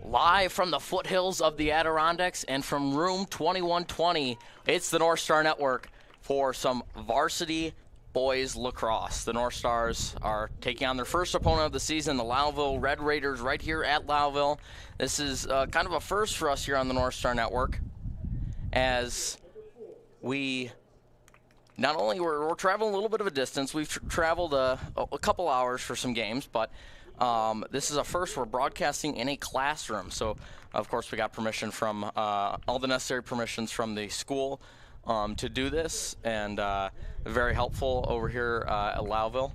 Live from the foothills of the Adirondacks and from room 2120, it's the Northstar Network for some varsity boys lacrosse. The North Stars are taking on their first opponent of the season, the Lowville Red Raiders, right here at Lowville. This is kind of a first for us here on the Northstar Network, as we not only we're traveling a little bit of a distance. We've traveled a couple hours for some games, but this is a first. We're broadcasting in a classroom, so of course we got permission from all the necessary permissions from the school to do this, and very helpful over here at Lowville.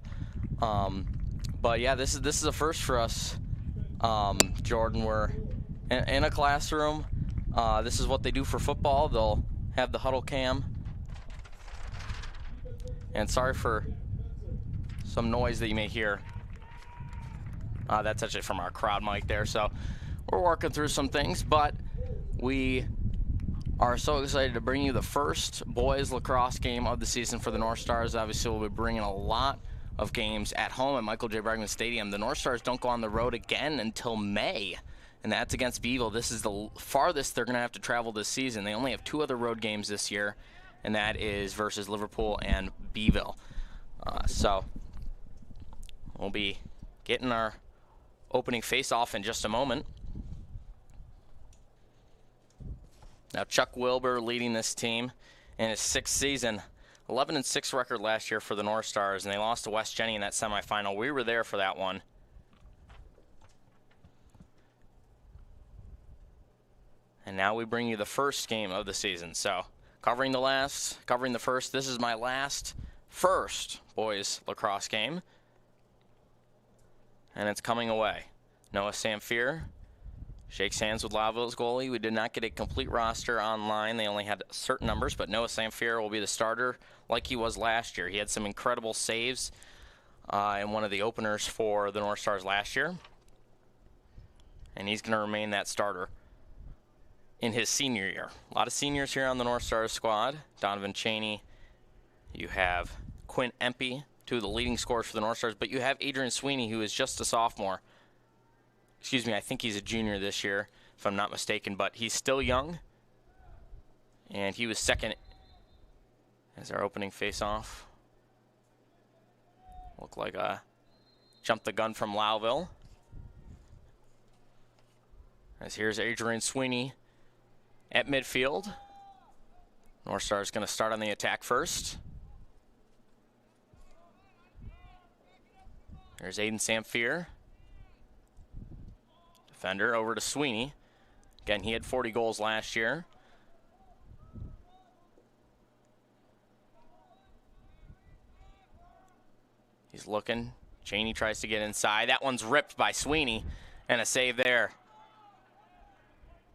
But yeah, this is a first for us, Jordan. We're in a classroom. This is what they do for football. They'll have the huddle cam. And sorry for some noise that you may hear. That's actually from our crowd mic there. So we're working through some things, but we are so excited to bring you the first boys lacrosse game of the season for the North Stars. Obviously, we'll be bringing a lot of games at home at Michael J. Bregman Stadium. The North Stars don't go on the road again until May, and that's against Beeville. This is the farthest they're going to have to travel this season. They only have 2 other road games this year, and that is versus Liverpool and Beeville. So we'll be getting our opening face-off in just a moment. Now Chuck Wilbur leading this team in his 6th season. 11-6 record last year for the North Stars, and they lost to West Jenny in that semifinal. We were there for that one. And now we bring you the first game of the season. So covering the first. This is my first boys lacrosse game. And it's coming away. Noah Samfier shakes hands with Lowville's goalie. We did not get a complete roster online. They only had certain numbers, but Noah Samfier will be the starter like he was last year. He had some incredible saves in one of the openers for the North Stars last year. And he's going to remain that starter in his senior year. A lot of seniors here on the North Stars squad. Donovan Cheney. You have Quinn Empey, 2 of the leading scorers for the North Stars, but you have Adrian Sweeney, who is just a sophomore. Excuse me, I think he's a junior this year, if I'm not mistaken, but he's still young. And he was second as our opening face-off. Looked like a jump the gun from Lowville. As here's Adrian Sweeney at midfield. North Star is going to start on the attack first. There's Aiden Samfier. Defender over to Sweeney. Again, he had 40 goals last year. He's looking. Cheney tries to get inside. That one's ripped by Sweeney, and a save there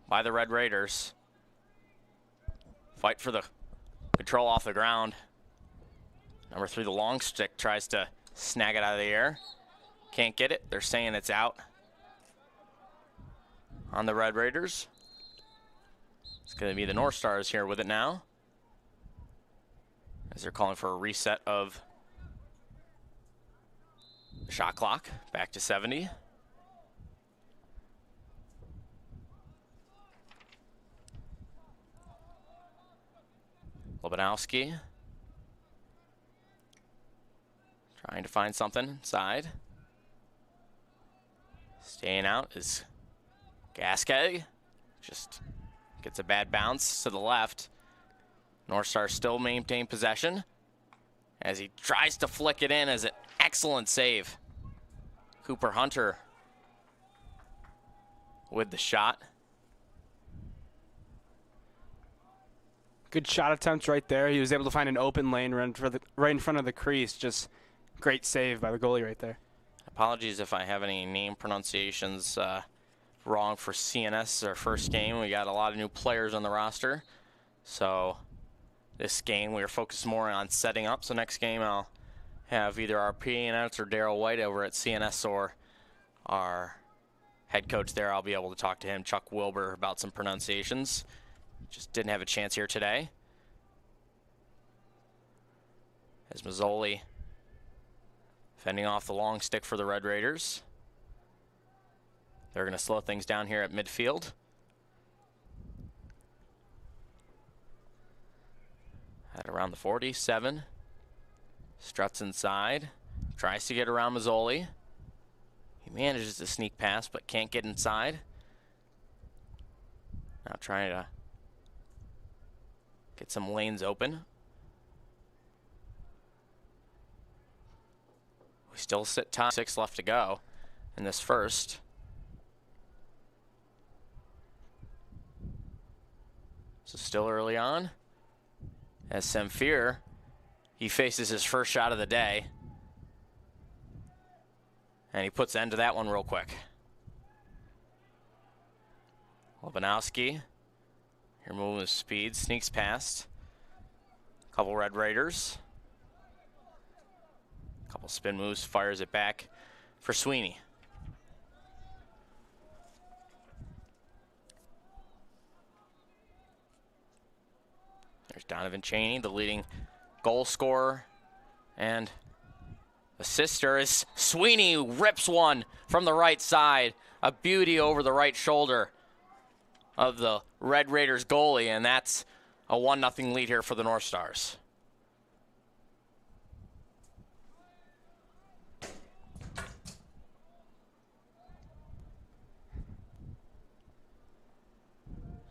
by the Red Raiders. Fight for the control off the ground. Number 3, the long stick, tries to snag it out of the air. Can't get it. They're saying it's out on the Red Raiders. It's going to be the North Stars here with it now, as they're calling for a reset of the shot clock back to 70. Lobanowski trying to find something inside. Staying out is Gasquet. Just gets a bad bounce to the left. Northstar still maintain possession as he tries to flick it in as an excellent save. Cooper Hunter with the shot. Good shot attempts right there. He was able to find an open lane right in front of the crease. Just great save by the goalie right there. Apologies if I have any name pronunciations wrong for CNS, our first game. We got a lot of new players on the roster. So this game we are focused more on setting up. So next game I'll have either our PA announcer Daryl White over at CNS or our head coach there. I'll be able to talk to him, Chuck Wilbur, about some pronunciations. Just didn't have a chance here today. As Mazzoli fending off the long stick for the Red Raiders. They're going to slow things down here at midfield. At around the 47. Struts inside. Tries to get around Mazzoli. He manages to sneak past but can't get inside. Now trying to get some lanes open. We still sit tight. 6 left to go in this first. So still early on. As Samfir, he faces his first shot of the day. And he puts end to that one real quick. Lobanowski. Here moving with speed, sneaks past. Couple Red Raiders. Couple spin moves, fires it back for Sweeney. There's Donovan Cheney, the leading goal scorer and assister, as Sweeney rips one from the right side. A beauty over the right shoulder of the Red Raiders goalie, and that's a 1-0 lead here for the North Stars.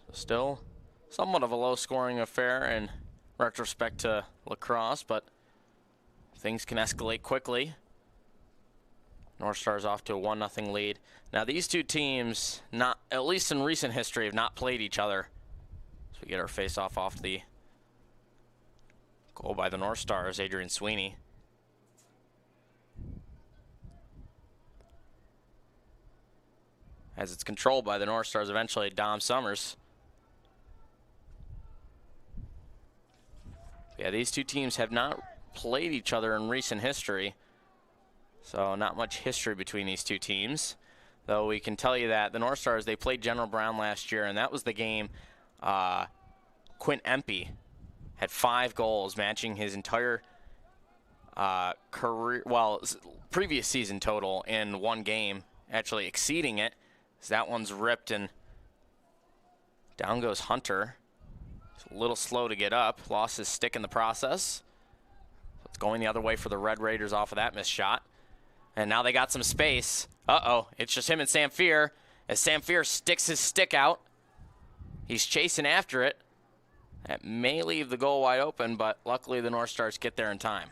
So still somewhat of a low-scoring affair in retrospect to lacrosse, but things can escalate quickly. North Stars off to a 1-0 lead. Now these two teams, not at least in recent history, have not played each other. So we get our face-off off the goal by the North Stars, Adrian Sweeney. As it's controlled by the North Stars, eventually Dom Summers. Yeah, these two teams have not played each other in recent history. So not much history between these two teams. Though we can tell you that the North Stars, they played General Brown last year, and that was the game Quint Empey had 5 goals, matching his entire career, well, previous season total in one game, actually exceeding it. So that one's ripped, and down goes Hunter. It's a little slow to get up, lost his stick in the process. So it's going the other way for the Red Raiders off of that missed shot. And now they got some space. Uh-oh, it's just him and Samfir. As Samfir sticks his stick out, he's chasing after it. That may leave the goal wide open, but luckily the North Stars get there in time.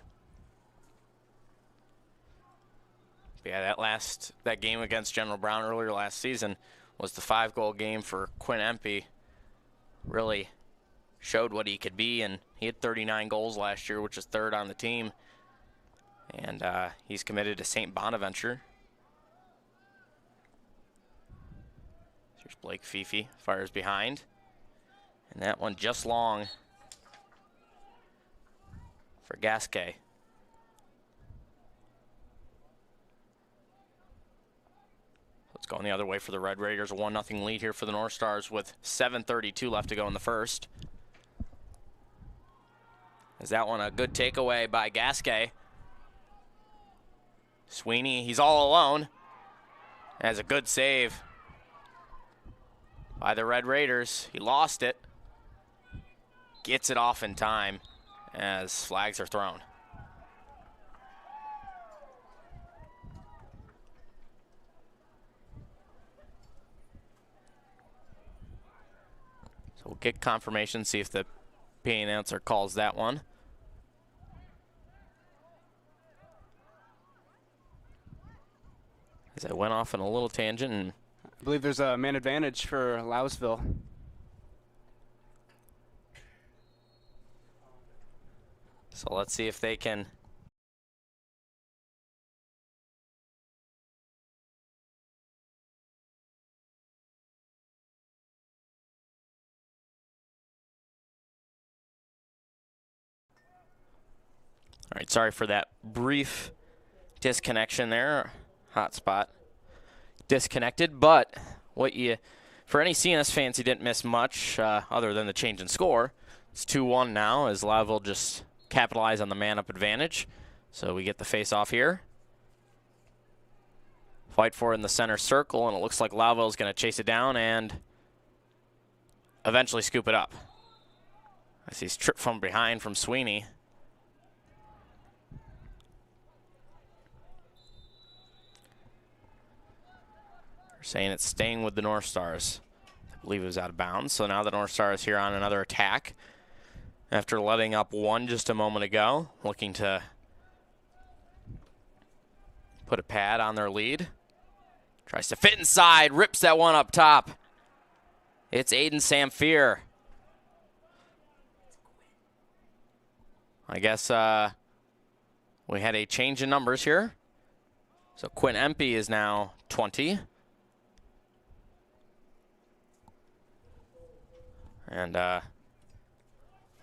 Yeah, that game against General Brown earlier last season was the 5-goal game for Quinn Empey. Really showed what he could be, and he had 39 goals last year, which is 3rd on the team. And he's committed to St. Bonaventure. Here's Blake Fifi, fires behind. And that one just long for Gasquet. It's going the other way for the Red Raiders. A 1-0 lead here for the North Stars with 7:32 left to go in the first. Is that one a good takeaway by Gasquet? Sweeney, he's all alone. Has a good save by the Red Raiders. He lost it. Gets it off in time as flags are thrown. So we'll get confirmation, see if the PA announcer calls that one. As I went off on a little tangent. And I believe there's a man advantage for Lowville. So let's see if they can. All right, sorry for that brief disconnection there. Hotspot disconnected, but for any CNS fans, you didn't miss much other than the change in score. It's 2-1 now as Lowville just capitalize on the man-up advantage. So we get the face-off here. Fight for it in the center circle, and it looks like Lowville is going to chase it down and eventually scoop it up. I see he's tripped from behind from Sweeney. Saying it's staying with the North Stars. I believe it was out of bounds. So now the North Stars here on another attack. After letting up one just a moment ago, looking to put a pad on their lead. Tries to fit inside, rips that one up top. It's Aiden Samfier. I guess we had a change in numbers here. So Quinn Empey is now 20. And we'll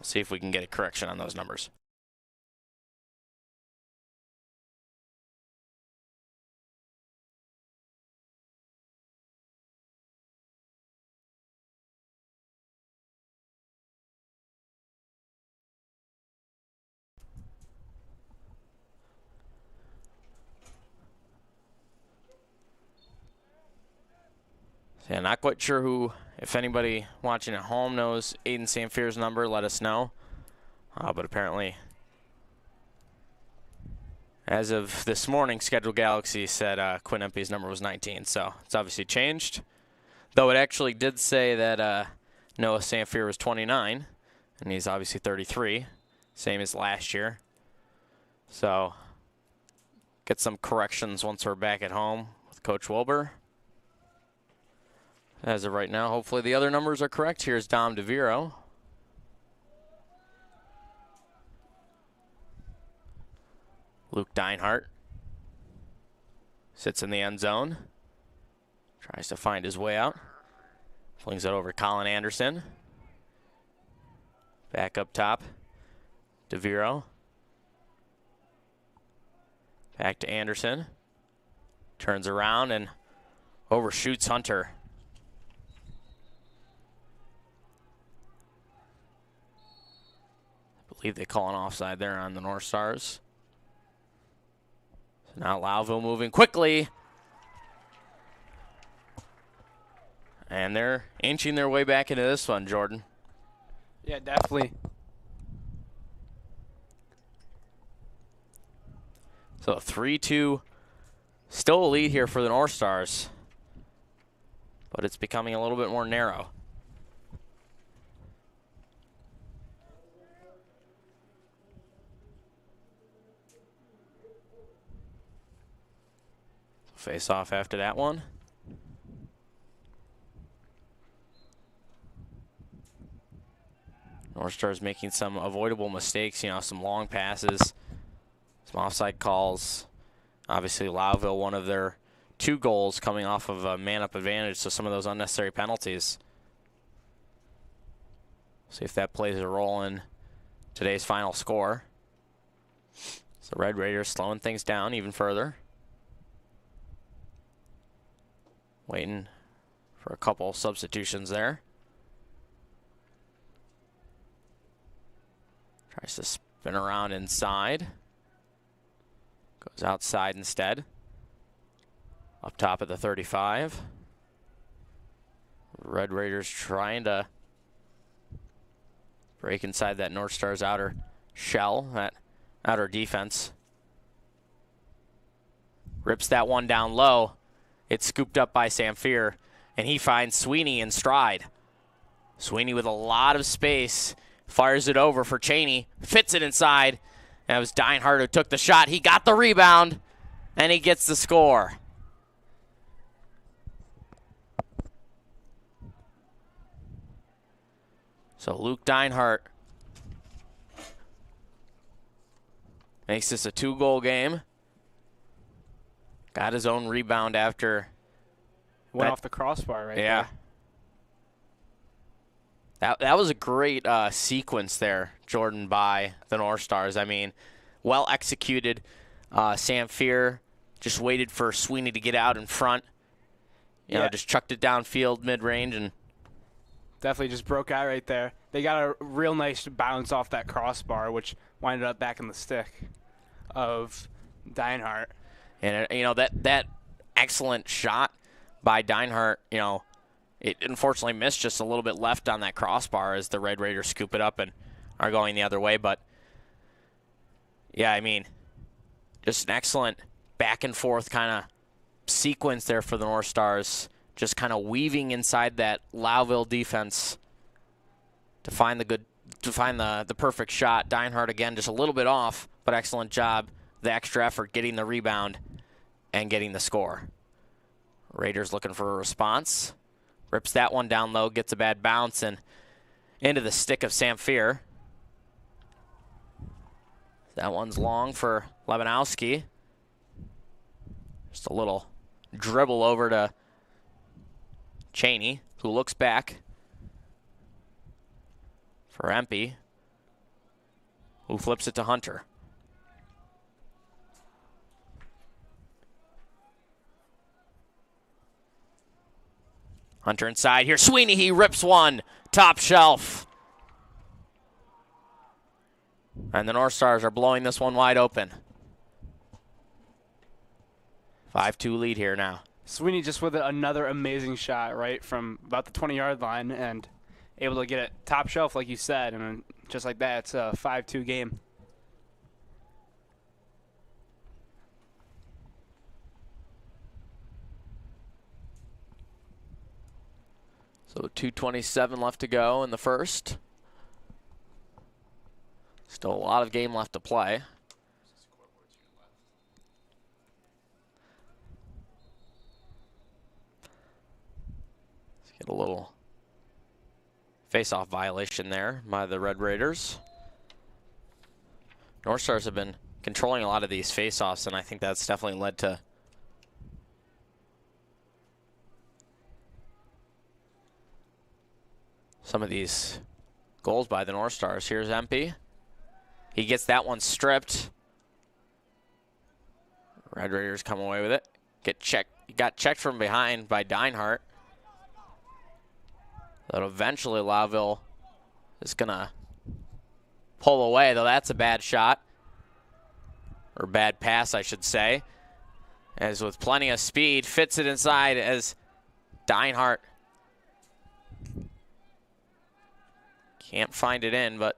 see if we can get a correction on those numbers. Yeah, not quite sure who, if anybody watching at home knows Aiden Samfier's number, let us know. But apparently, as of this morning, Schedule Galaxy said Quinn Empey's number was 19, so it's obviously changed. Though it actually did say that Noah Samfier was 29, and he's obviously 33, same as last year. So, get some corrections once we're back at home with Coach Wilbur. As of right now, hopefully the other numbers are correct. Here's Dom DeViro. Luke Deinhardt sits in the end zone. Tries to find his way out. Flings it over to Colin Anderson. Back up top. DeViro. Back to Anderson. Turns around and overshoots Hunter. I believe they call an offside there on the North Stars. So now Lowville moving quickly. And they're inching their way back into this one, Jordan. Yeah, definitely. So 3-2, still a lead here for the North Stars, but it's becoming a little bit more narrow. Face off after that one. North Stars making some avoidable mistakes, some long passes, some offside calls. Obviously, Lowville, one of their 2 goals coming off of a man-up advantage, so some of those unnecessary penalties. See if that plays a role in today's final score. So Red Raiders slowing things down even further. Waiting for a couple substitutions there. Tries to spin around inside. Goes outside instead. Up top at the 35. Red Raiders trying to break inside that North Stars outer shell, that outer defense. Rips that one down low. It's scooped up by Samfier, and he finds Sweeney in stride. Sweeney with a lot of space. Fires it over for Cheney. Fits it inside. And it was Dinehart who took the shot. He got the rebound. And he gets the score. So Luke Dinehart makes this a 2-goal game. Got his own rebound after. Went off the crossbar right there. That was a great sequence there, Jordan, by the North Stars. I mean, well executed. Sam Fear just waited for Sweeney to get out in front. You know, just chucked it downfield mid-range and definitely just broke out right there. They got a real nice bounce off that crossbar, which winded up back in the stick of Dinehart. And you know, that excellent shot by Dinehart, you know, it unfortunately missed just a little bit left on that crossbar as the Red Raiders scoop it up and are going the other way. But yeah, I mean, just an excellent back and forth kind of sequence there for the North Stars, just kind of weaving inside that Lowville defense to find the perfect shot. Dinehart again just a little bit off, but excellent job. The extra effort getting the rebound and getting the score. Raiders looking for a response. Rips that one down low, gets a bad bounce and into the stick of Sam Fear. That one's long for Lebanowski. Just a little dribble over to Cheney, who looks back for Empey, who flips it to Hunter. Hunter inside here. Sweeney, he rips one. Top shelf. And the North Stars are blowing this one wide open. 5-2 lead here now. Sweeney just with another amazing shot right from about the 20-yard line and able to get it top shelf, like you said. And just like that, it's a 5-2 game. So 2:27 left to go in the first. Still a lot of game left to play. Let's get a little face-off violation there by the Red Raiders. North Stars have been controlling a lot of these face-offs, and I think that's definitely led to some of these goals by the North Stars. Here's Empey. He gets that one stripped. Red Raiders come away with it. Got checked from behind by Dinehart. But eventually Lowville is going to pull away, though that's a bad shot. Or bad pass, I should say. As with plenty of speed, fits it inside as Dinehart can't find it in, but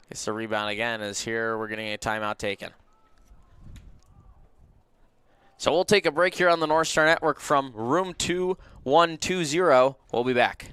gets the rebound again as here we're getting a timeout taken. So we'll take a break here on the Northstar Network from room 2120. We'll be back.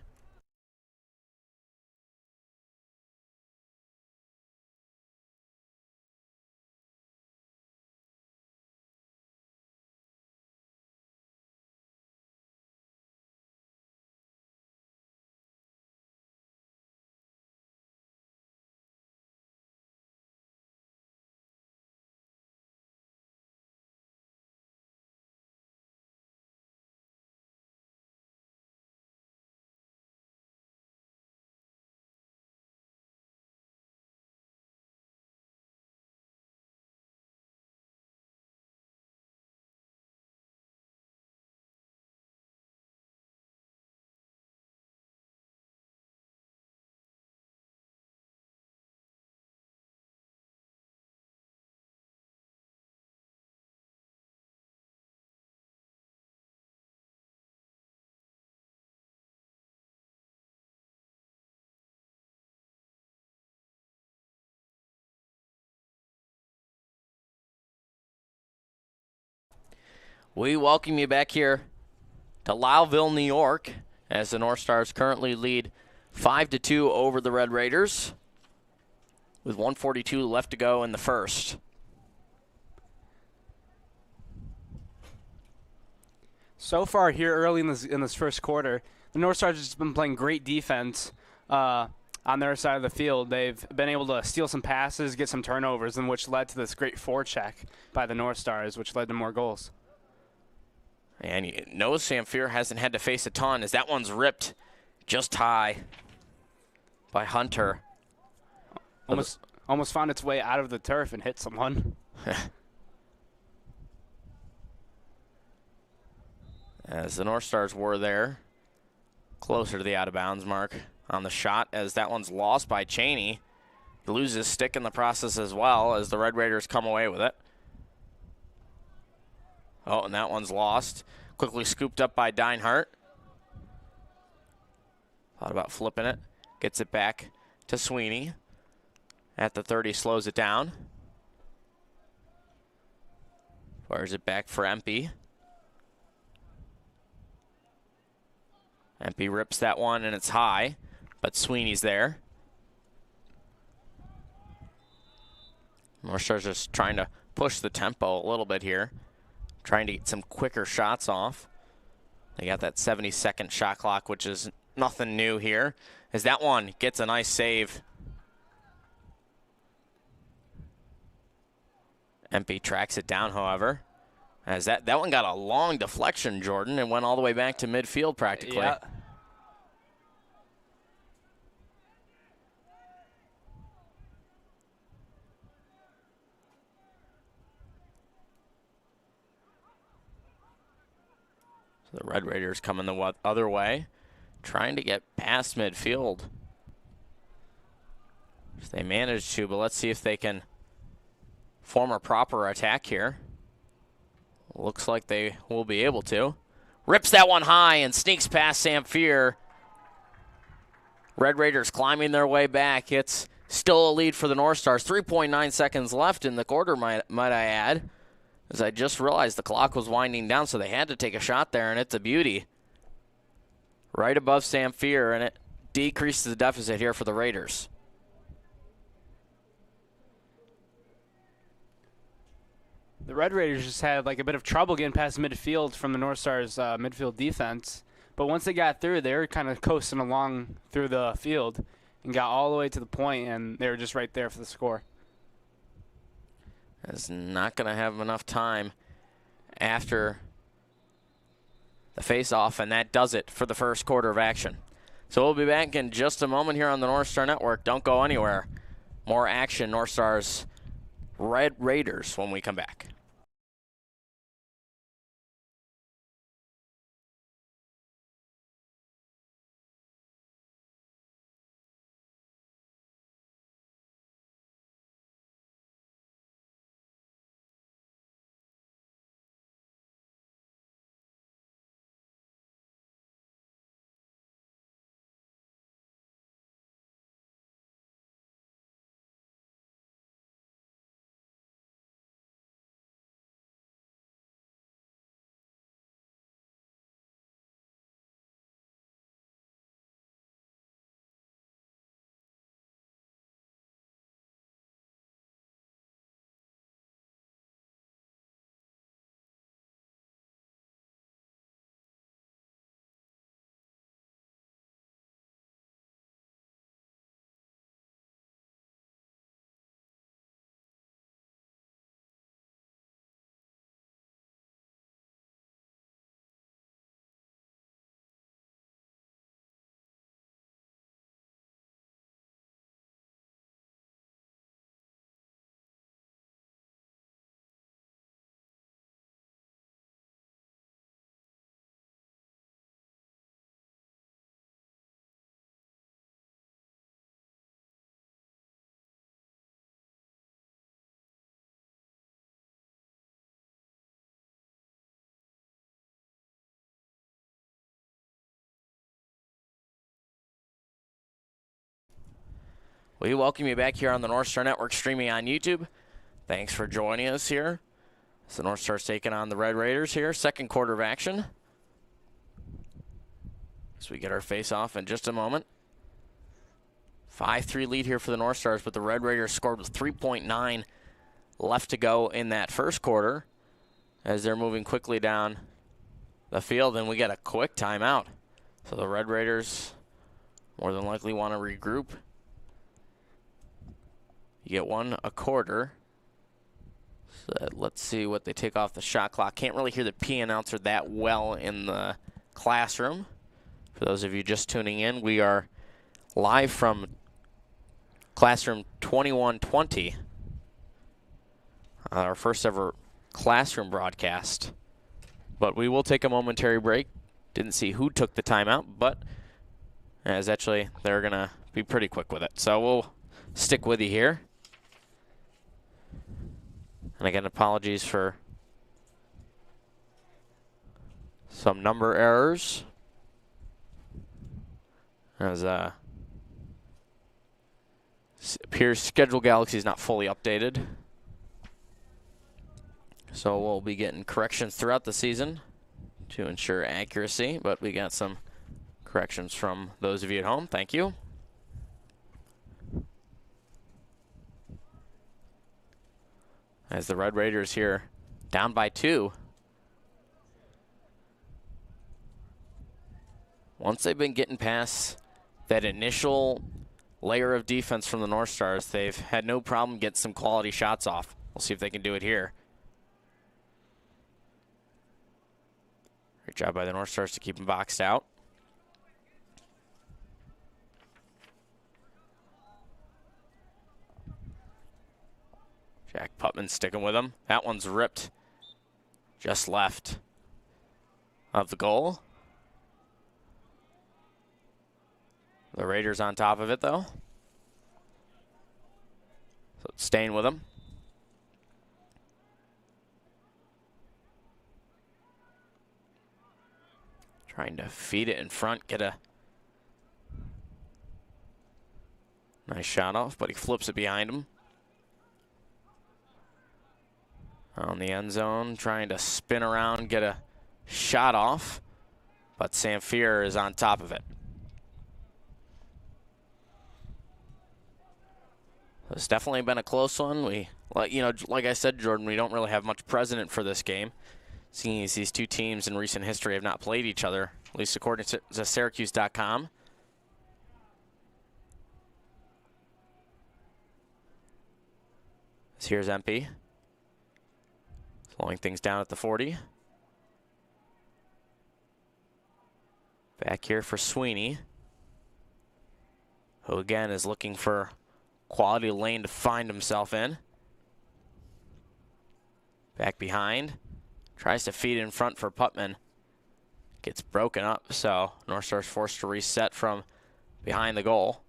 We welcome you back here to Lowville, New York, as the North Stars currently lead 5-2 over the Red Raiders with 1:42 left to go in the first. So far here early in this first quarter, the North Stars have just been playing great defense on their side of the field. They've been able to steal some passes, get some turnovers, and which led to this great forecheck by the North Stars, which led to more goals. And you know Samfir hasn't had to face a ton as that one's ripped just high by Hunter. Almost found its way out of the turf and hit someone. As the North Stars were there, closer to the out-of-bounds mark on the shot, as that one's lost by Cheney. He loses stick in the process as well as the Red Raiders come away with it. Oh, and that one's lost. Quickly scooped up by Deinhardt. Thought about flipping it. Gets it back to Sweeney. At the 30, slows it down. Fires it back for Empey. Empey rips that one, and it's high, but Sweeney's there. North Stars just trying to push the tempo a little bit here, trying to get some quicker shots off. They got that 70-second shot clock, which is nothing new here, as that one gets a nice save. Empey tracks it down, however, as that one got a long deflection, Jordan, and went all the way back to midfield practically. Yeah. So the Red Raiders coming the other way, trying to get past midfield. If they manage to, but let's see if they can form a proper attack here. Looks like they will be able to. Rips that one high and sneaks past Samfir. Red Raiders climbing their way back. It's still a lead for the North Stars. 3.9 seconds left in the quarter, might I add. As I just realized the clock was winding down, so they had to take a shot there, and it's a beauty. Right above Samfir, and it decreases the deficit here for the Raiders. The Red Raiders just had like a bit of trouble getting past midfield from the North Stars midfield defense. But once they got through, they were kind of coasting along through the field and got all the way to the point, and they were just right there for the score. Is not going to have enough time after the face-off, and that does it for the first quarter of action. So we'll be back in just a moment here on the Northstar Network. Don't go anywhere. More action, North Stars Red Raiders, when we come back. We welcome you back here on the Northstar Network, streaming on YouTube. Thanks for joining us here. So North Star's taking on the Red Raiders here, second quarter of action. As we get our face-off in just a moment. 5-3 lead here for the North Stars, but the Red Raiders scored with 3.9 left to go in that first quarter as they're moving quickly down the field, and we get a quick timeout. So the Red Raiders more than likely want to regroup. You get one a quarter. So let's see what they take off the shot clock. Can't really hear the P announcer that well in the classroom. For those of you just tuning in, we are live from classroom 2120. Our first ever classroom broadcast. But we will take a momentary break. Didn't see who took the timeout, but as actually they're going to be pretty quick with it. So we'll stick with you here. And again, apologies for some number errors. As appears Schedule Galaxy is not fully updated. So we'll be getting corrections throughout the season to ensure accuracy, but we got some corrections from those of you at home. Thank you. As the Red Raiders here down by 2. Once they've been getting past that initial layer of defense from the North Stars, they've had no problem getting some quality shots off. We'll see if they can do it here. Great job by the North Stars to keep them boxed out. Jack Putman sticking with him. That one's ripped just left of the goal. The Raiders on top of it, though. So it's staying with him. Trying to feed it in front, get a nice shot off, but he flips it behind him. On the end zone, trying to spin around, get a shot off, but Samfier is on top of it. It's definitely been a close one. Like I said, Jordan, we don't really have much precedent for this game, seeing as these two teams in recent history have not played each other, at least according to Syracuse.com. Here's MP. Slowing things down at the 40. Back here for Sweeney, who again is looking for quality lane to find himself in. Back behind. Tries to feed in front for Putman. Gets broken up, so North Star's forced to reset from behind the goal.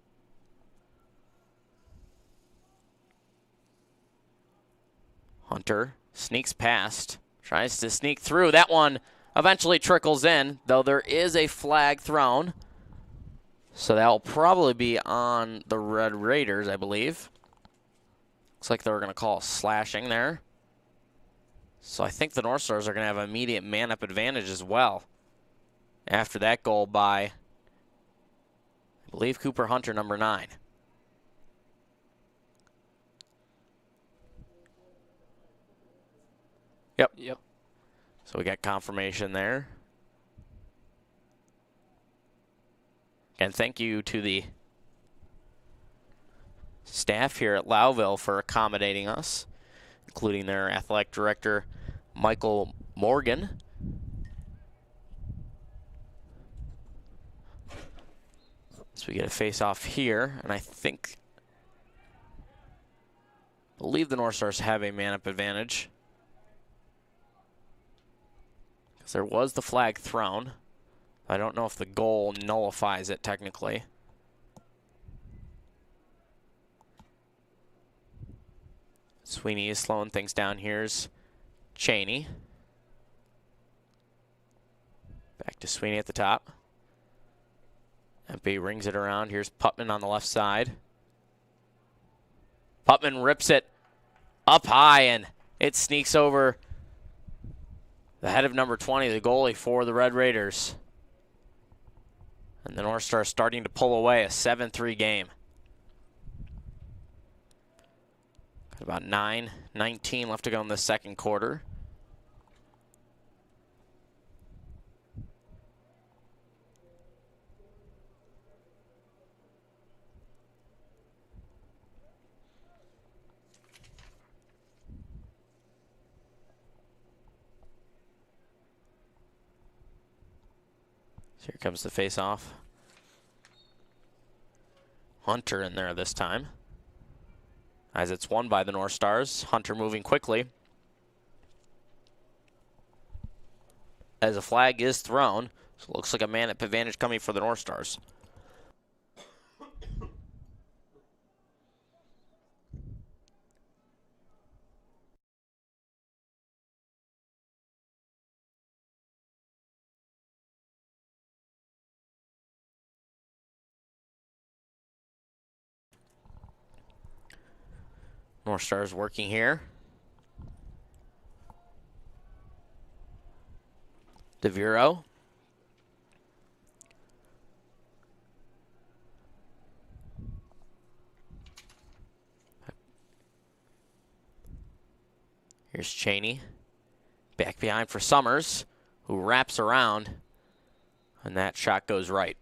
Hunter sneaks past. Tries to sneak through. That one eventually trickles in, though there is a flag thrown. So that will probably be on the Red Raiders, I believe. Looks like they were going to call slashing there. So I think the North Stars are going to have an immediate man-up advantage as well after that goal by, I believe, Cooper Hunter, number 9. Yep. So we got confirmation there. And thank you to the staff here at Lowville for accommodating us, including their athletic director, Michael Morgan. So we get a face-off here, and I believe the North Stars have a man-up advantage. Because there was the flag thrown. I don't know if the goal nullifies it technically. Sweeney is slowing things down. Here's Cheney. Back to Sweeney at the top. MP rings it around. Here's Putman on the left side. Putman rips it up high, and it sneaks over the head of number 20, the goalie for the Red Raiders. And the Northstar starting to pull away, a 7-3 game. Got about 9:19 left to go in the second quarter. So here comes the face-off. Hunter in there this time, as it's won by the North Stars. Hunter moving quickly. As a flag is thrown, so it looks like a man-up advantage coming for the North Stars. North Stars working here. DeViro. Here's Cheney. Back behind for Summers, who wraps around, and that shot goes right.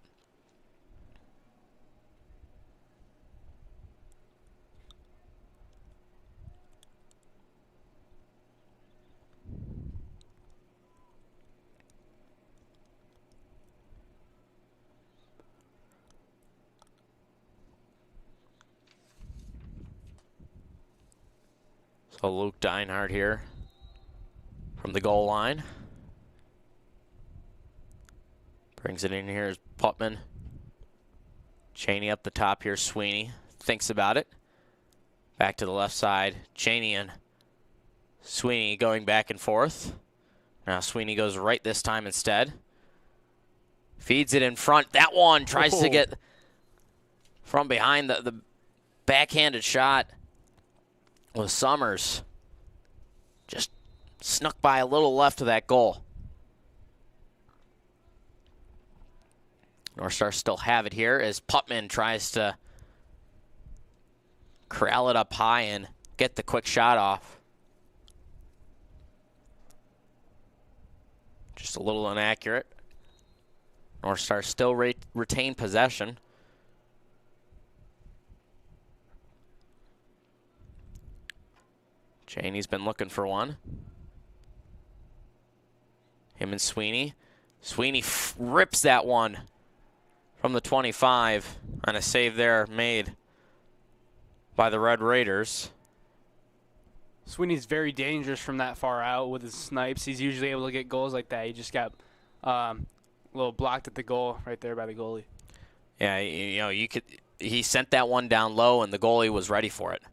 So Luke Deinhardt here from the goal line. Brings it in here is Putman. Cheney up the top here, Sweeney. Thinks about it. Back to the left side. Cheney and Sweeney going back and forth. Now Sweeney goes right this time instead. Feeds it in front. That one tries to get from behind the backhanded shot. With Summers just snuck by a little left of that goal. North Stars still have it here as Putman tries to corral it up high and get the quick shot off. Just a little inaccurate. North Stars still retain possession. Cheney's been looking for one. Him and Sweeney. Sweeney rips that one from the 25, and a save there made by the Red Raiders. Sweeney's very dangerous from that far out with his snipes. He's usually able to get goals like that. He just got a little blocked at the goal right there by the goalie. Yeah, you know, he sent that one down low, and the goalie was ready for it.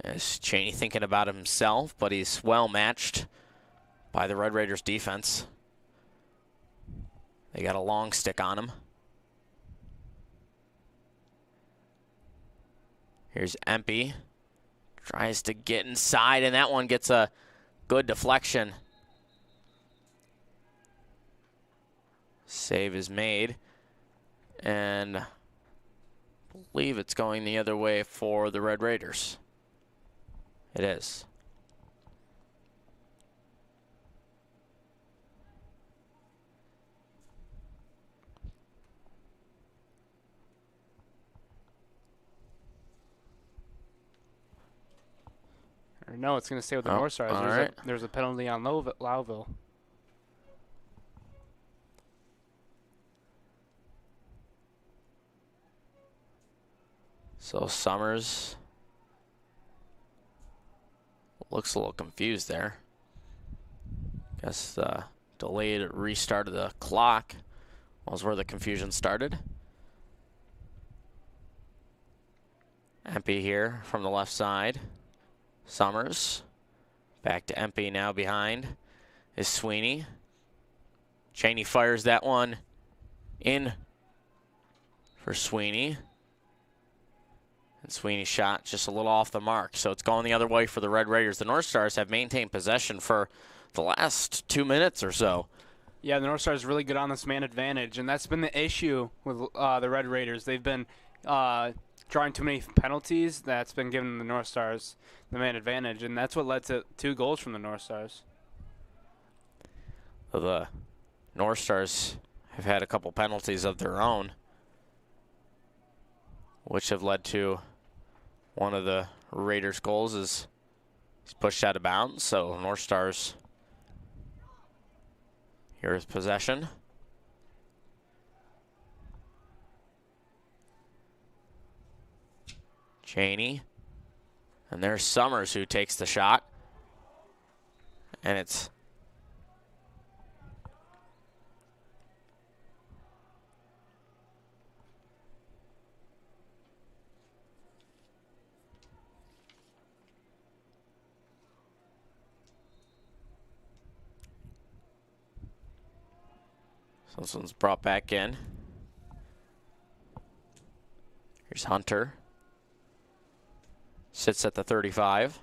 As Cheney thinking about himself, but he's well matched by the Red Raiders defense. They got a long stick on him. Here's Empey. Tries to get inside, and that one gets a good deflection. Save is made. And I believe it's going the other way for the Red Raiders. It is. Or no, it's going to stay with the North Stars. Right. There's a penalty on Lowville. So Summers looks a little confused there. Guess the delayed restart of the clock was where the confusion started. Empey here from the left side. Summers. Back to Empey now behind is Sweeney. Cheney fires that one in for Sweeney. And Sweeney's shot just a little off the mark. So it's going the other way for the Red Raiders. The North Stars have maintained possession for the last 2 minutes or so. Yeah, the North Star is really good on this man advantage, and that's been the issue with the Red Raiders. They've been drawing too many penalties. That's been giving the North Stars the man advantage, and that's what led to 2 goals from the North Stars. Well, the North Stars have had a couple penalties of their own, which have led to one of the Raiders' goals is he's pushed out of bounds. So North Stars, here's possession. Cheney. And there's Summers who takes the shot. And it's so this one's brought back in. Here's Hunter. Sits at the 35.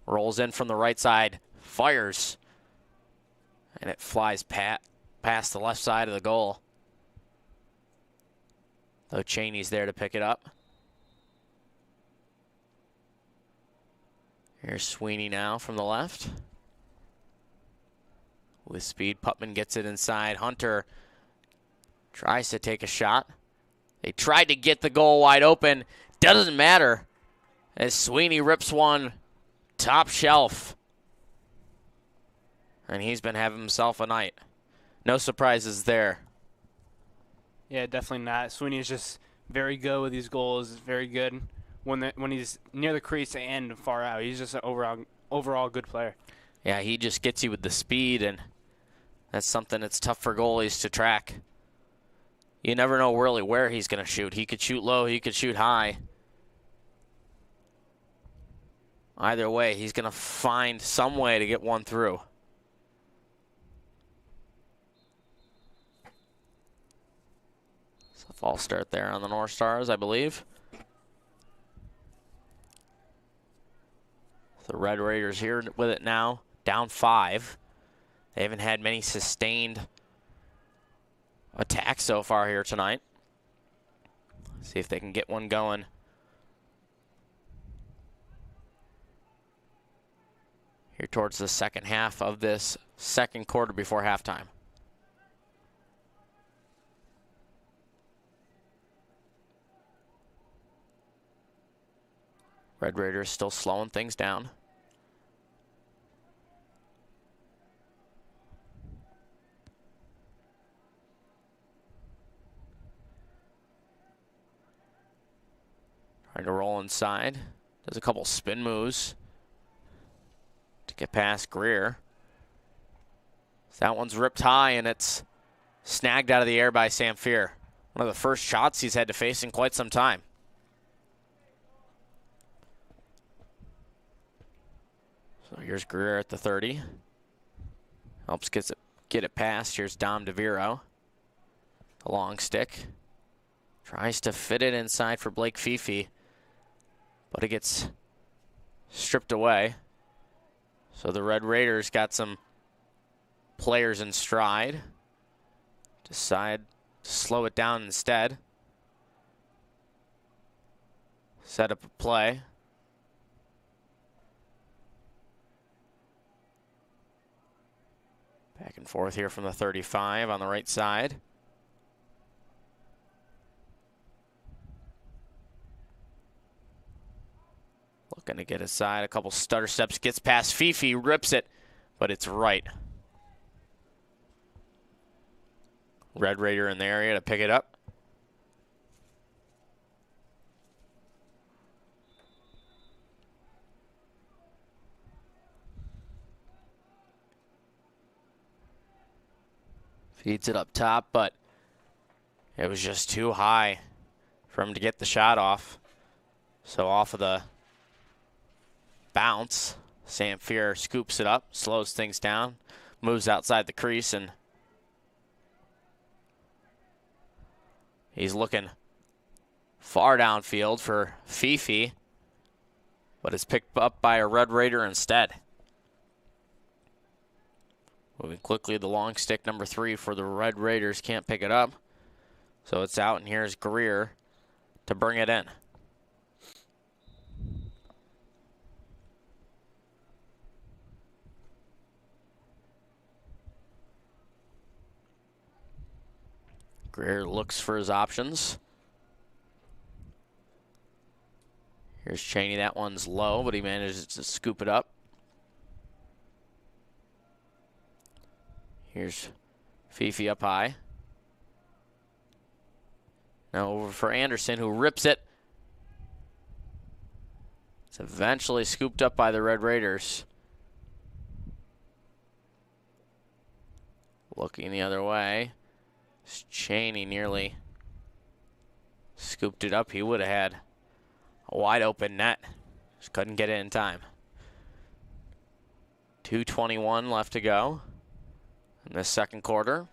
Rolls in from the right side. Fires. And it flies past the left side of the goal. Though Cheney's there to pick it up. Here's Sweeney now from the left. With speed, Putman gets it inside. Hunter tries to take a shot. They tried to get the goal wide open. Doesn't matter as Sweeney rips one top shelf. And he's been having himself a night. No surprises there. Yeah, definitely not. Sweeney is just very good with these goals. Very good when he's near the crease and far out. He's just an overall good player. Yeah, he just gets you with the speed, and that's something that's tough for goalies to track. You never know really where he's going to shoot. He could shoot low, he could shoot high. Either way, he's going to find some way to get one through. So false start there on the North Stars, I believe. The Red Raiders here with it now, down 5. They haven't had many sustained attacks so far here tonight. See if they can get one going. Here towards the second half of this second quarter before halftime. Red Raiders still slowing things down. Trying to roll inside. Does a couple spin moves to get past Greer. That one's ripped high, and it's snagged out of the air by Samfier. One of the first shots he's had to face in quite some time. So here's Greer at the 30. Helps get it past. Here's Dom DeViro. The long stick. Tries to fit it inside for Blake Fifi, but it gets stripped away. So the Red Raiders got some players in stride. Decide to slow it down instead. Set up a play. Back and forth here from the 35 on the right side. Looking to get aside, a couple stutter steps, gets past Fifi, rips it, but it's right. Red Raider in the area to pick it up. Feeds it up top, but it was just too high for him to get the shot off. So off of the bounce, Samfier scoops it up, slows things down, moves outside the crease, and he's looking far downfield for Fifi, but it's picked up by a Red Raider instead. Moving quickly, the long stick, number 3 for the Red Raiders. Can't pick it up. So it's out, and here's Greer to bring it in. Greer looks for his options. Here's Cheney. That one's low, but he manages to scoop it up. Here's Fifi up high. Now over for Anderson, who rips it. It's eventually scooped up by the Red Raiders. Looking the other way. Cheney nearly scooped it up. He would have had a wide open net. Just couldn't get it in time. 2:21 left to go in this second quarter.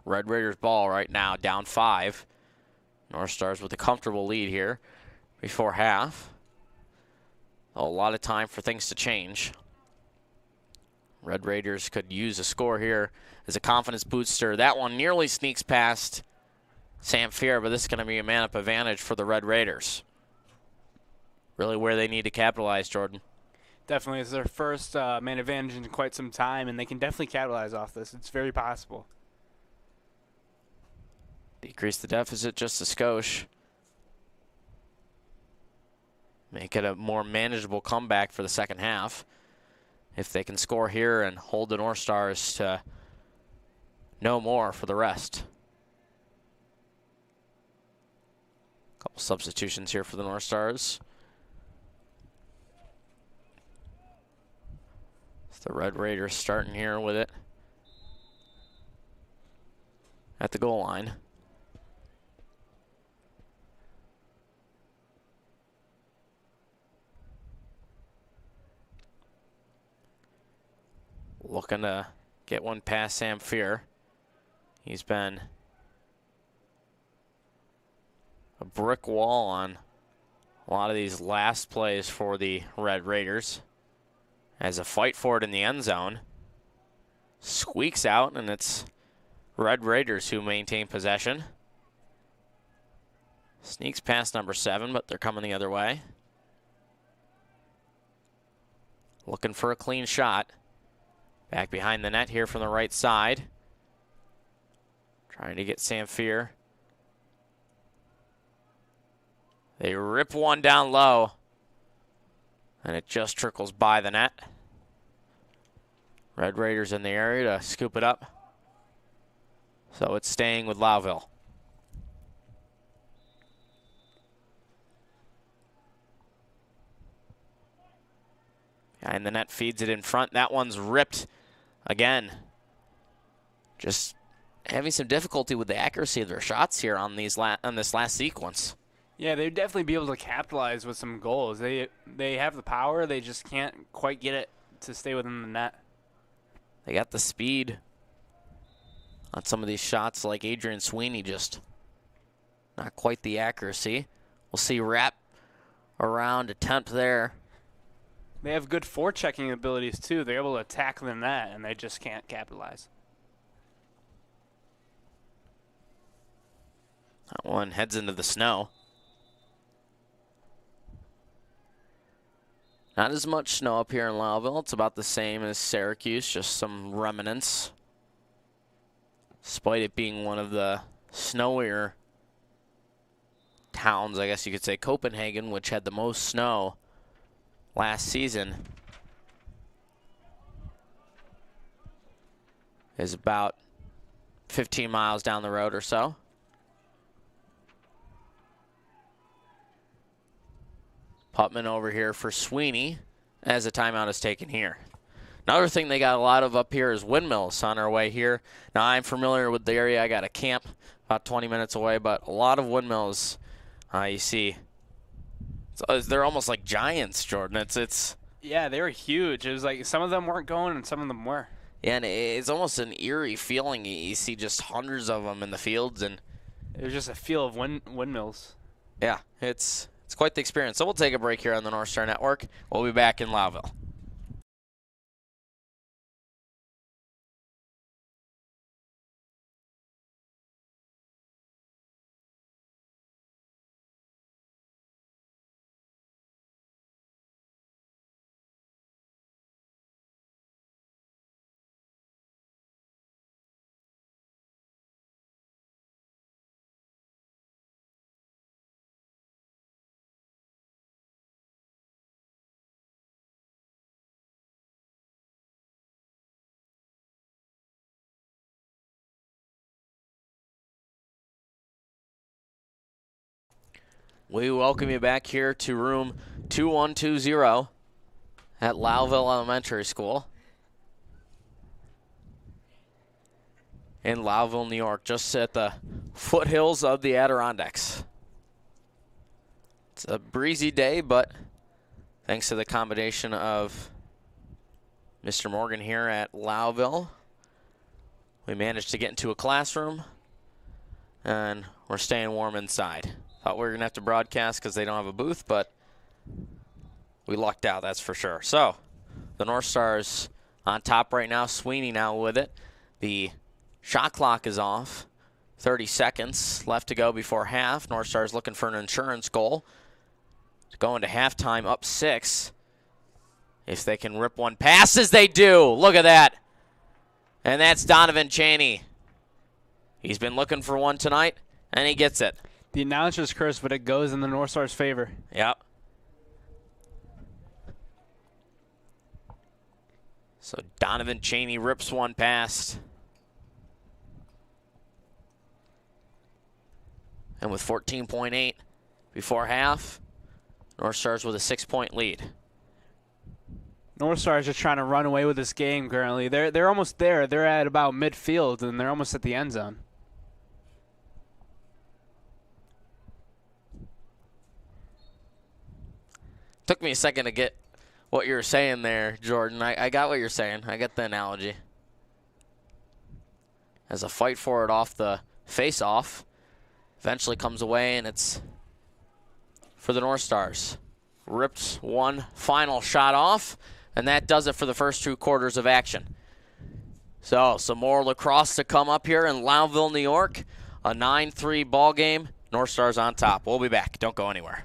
Red Raiders ball right now, down 5. North Stars with a comfortable lead here before half. A lot of time for things to change. Red Raiders could use a score here as a confidence booster. That one nearly sneaks past Sam Fear, but this is going to be a man-up advantage for the Red Raiders. Really where they need to capitalize, Jordan. Definitely. It's their first man advantage in quite some time, and they can definitely capitalize off this. It's very possible. Decrease the deficit just a skosh. Make it a more manageable comeback for the second half. If they can score here and hold the North Stars to no more for the rest. Couple substitutions here for the North Stars. It's the Red Raiders starting here with it at the goal line. Looking to get one past Sam Fear. He's been a brick wall on a lot of these last plays for the Red Raiders. As a fight for it in the end zone. Squeaks out, and it's Red Raiders who maintain possession. Sneaks past number 7, but they're coming the other way. Looking for a clean shot. Back behind the net here from the right side. Trying to get Sam Fear. They rip one down low. And it just trickles by the net. Red Raiders in the area to scoop it up. So it's staying with Lowville. Behind the net, feeds it in front. That one's ripped again. Just having some difficulty with the accuracy of their shots here on these on this last sequence. Yeah, they'd definitely be able to capitalize with some goals. They have the power. They just can't quite get it to stay within the net. They got the speed on some of these shots, like Adrian Sweeney, just not quite the accuracy. We'll see wrap around attempt there. They have good forechecking abilities, too. They're able to attack the net, and they just can't capitalize. That one heads into the snow. Not as much snow up here in Lowville. It's about the same as Syracuse, just some remnants. Despite it being one of the snowier towns, I guess you could say, Copenhagen, which had the most snow last season, is about 15 miles down the road or so. Putman over here for Sweeney as a timeout is taken here. Another thing they got a lot of up here is windmills on our way here. Now, I'm familiar with the area. I got a camp about 20 minutes away, but a lot of windmills you see. They're almost like giants, Jordan. Yeah, they were huge. It was like some of them weren't going and some of them were. Yeah, and it's almost an eerie feeling. You see just hundreds of them in the fields, and it was just a feel of windmills. Yeah, it's quite the experience. So we'll take a break here on the Northstar Network. We'll be back in Lowville. We welcome you back here to room 2120 at Lowville Elementary School in Lowville, New York, just at the foothills of the Adirondacks. It's a breezy day, but thanks to the combination of Mr. Morgan here at Lowville, we managed to get into a classroom, and we're staying warm inside. Thought we were going to have to broadcast because they don't have a booth, but we lucked out, that's for sure. So, the North Stars on top right now. Sweeney now with it. The shot clock is off. 30 seconds left to go before half. North Stars looking for an insurance goal. Going to halftime up 6. If they can rip one past, as they do. Look at that. And that's Donovan Chaney. He's been looking for one tonight, and he gets it. The announcer's curse, but it goes in the North Stars' favor. Yep. So Donovan Chaney rips one past. And with 14.8 before half, North Stars with a 6-point lead. North Stars just trying to run away with this game currently. They're almost there. They're at about midfield, and they're almost at the end zone. Took me a second to get what you were saying there, Jordan. I got what you're saying. I get the analogy. As a fight for it off the face-off, eventually comes away, and it's for the North Stars. Ripped one final shot off, and that does it for the first 2 quarters of action. So, some more lacrosse to come up here in Lowville, New York. A 9-3 ball game. North Stars on top. We'll be back. Don't go anywhere.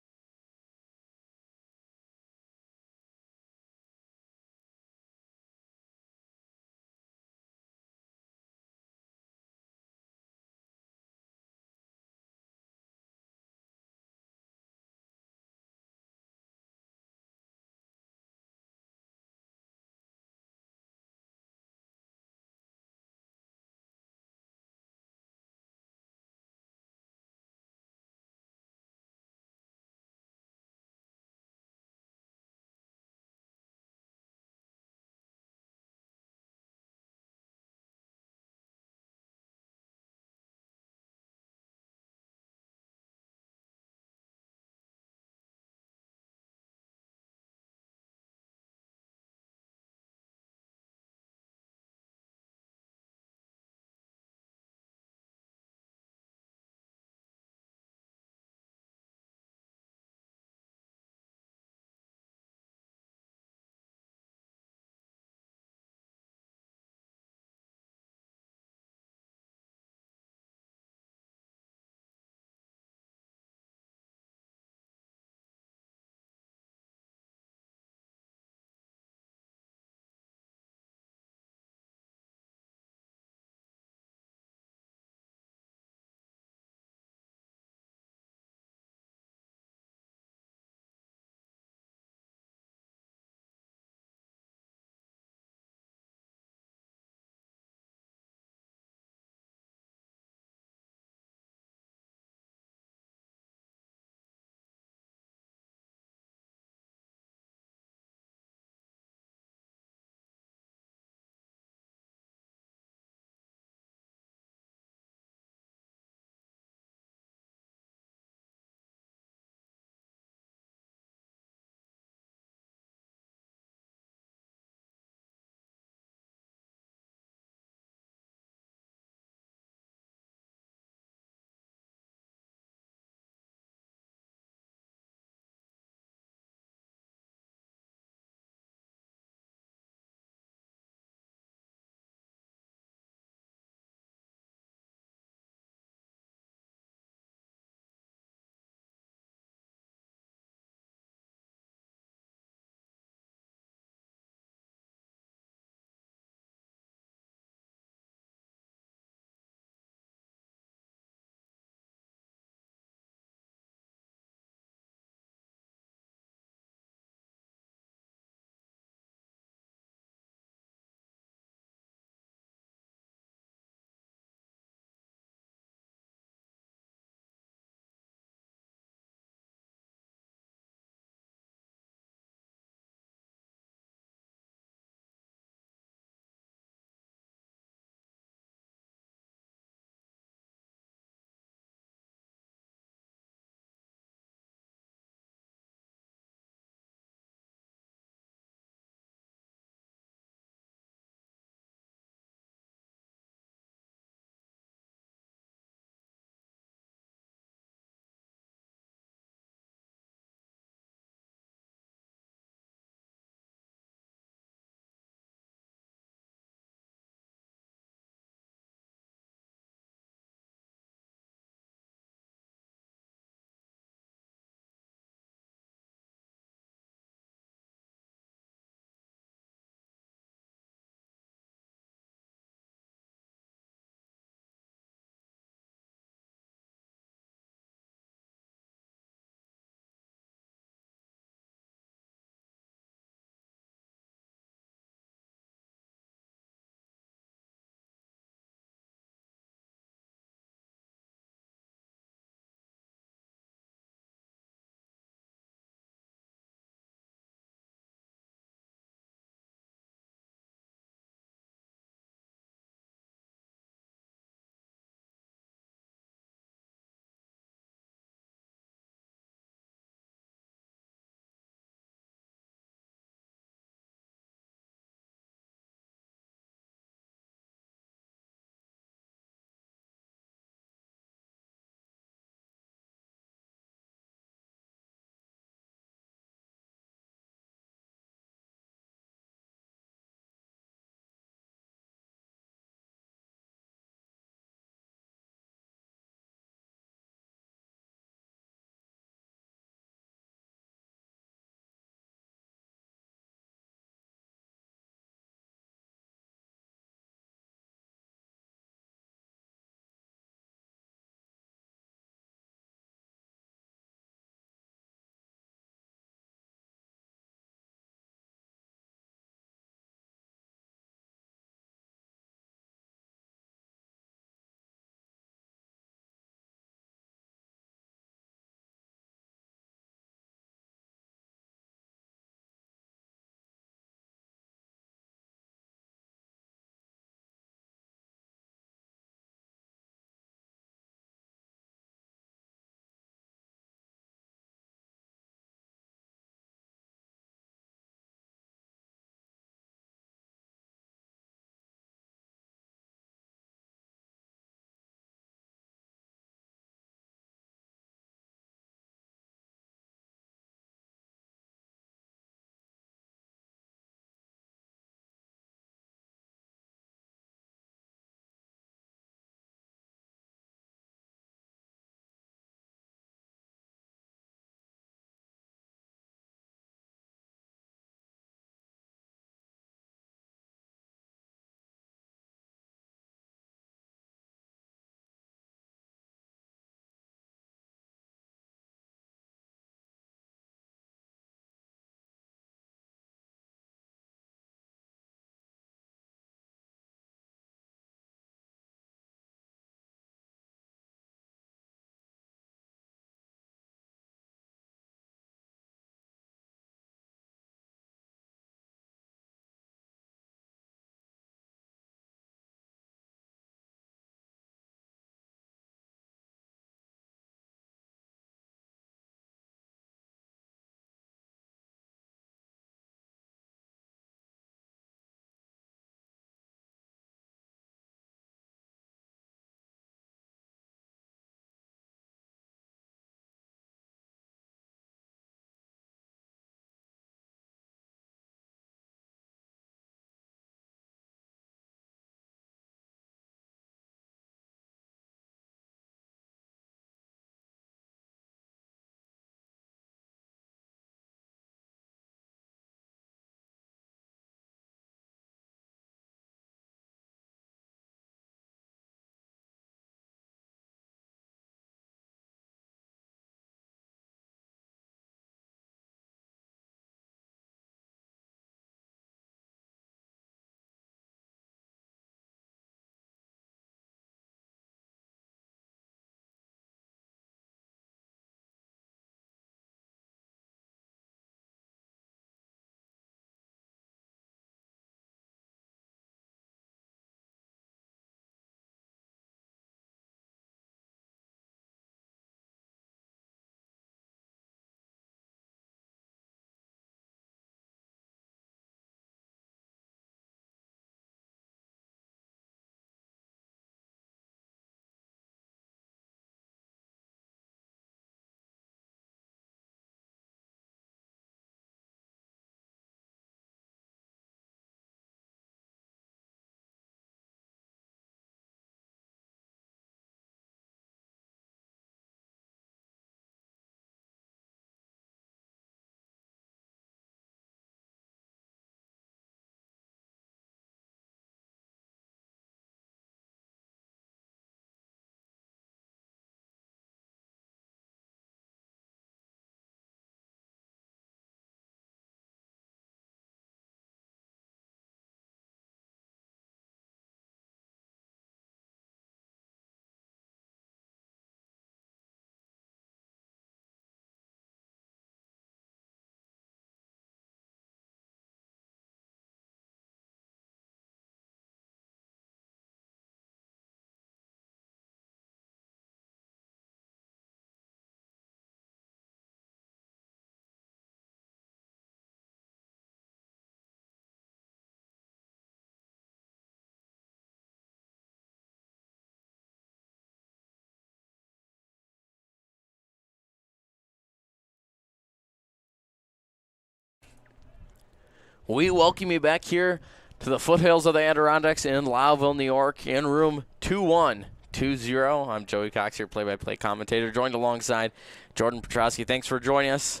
We welcome you back here to the foothills of the Adirondacks in Lowville, New York, in room 2120. I'm Joey Cox, your play-by-play commentator, joined alongside Jordan Petrosky. Thanks for joining us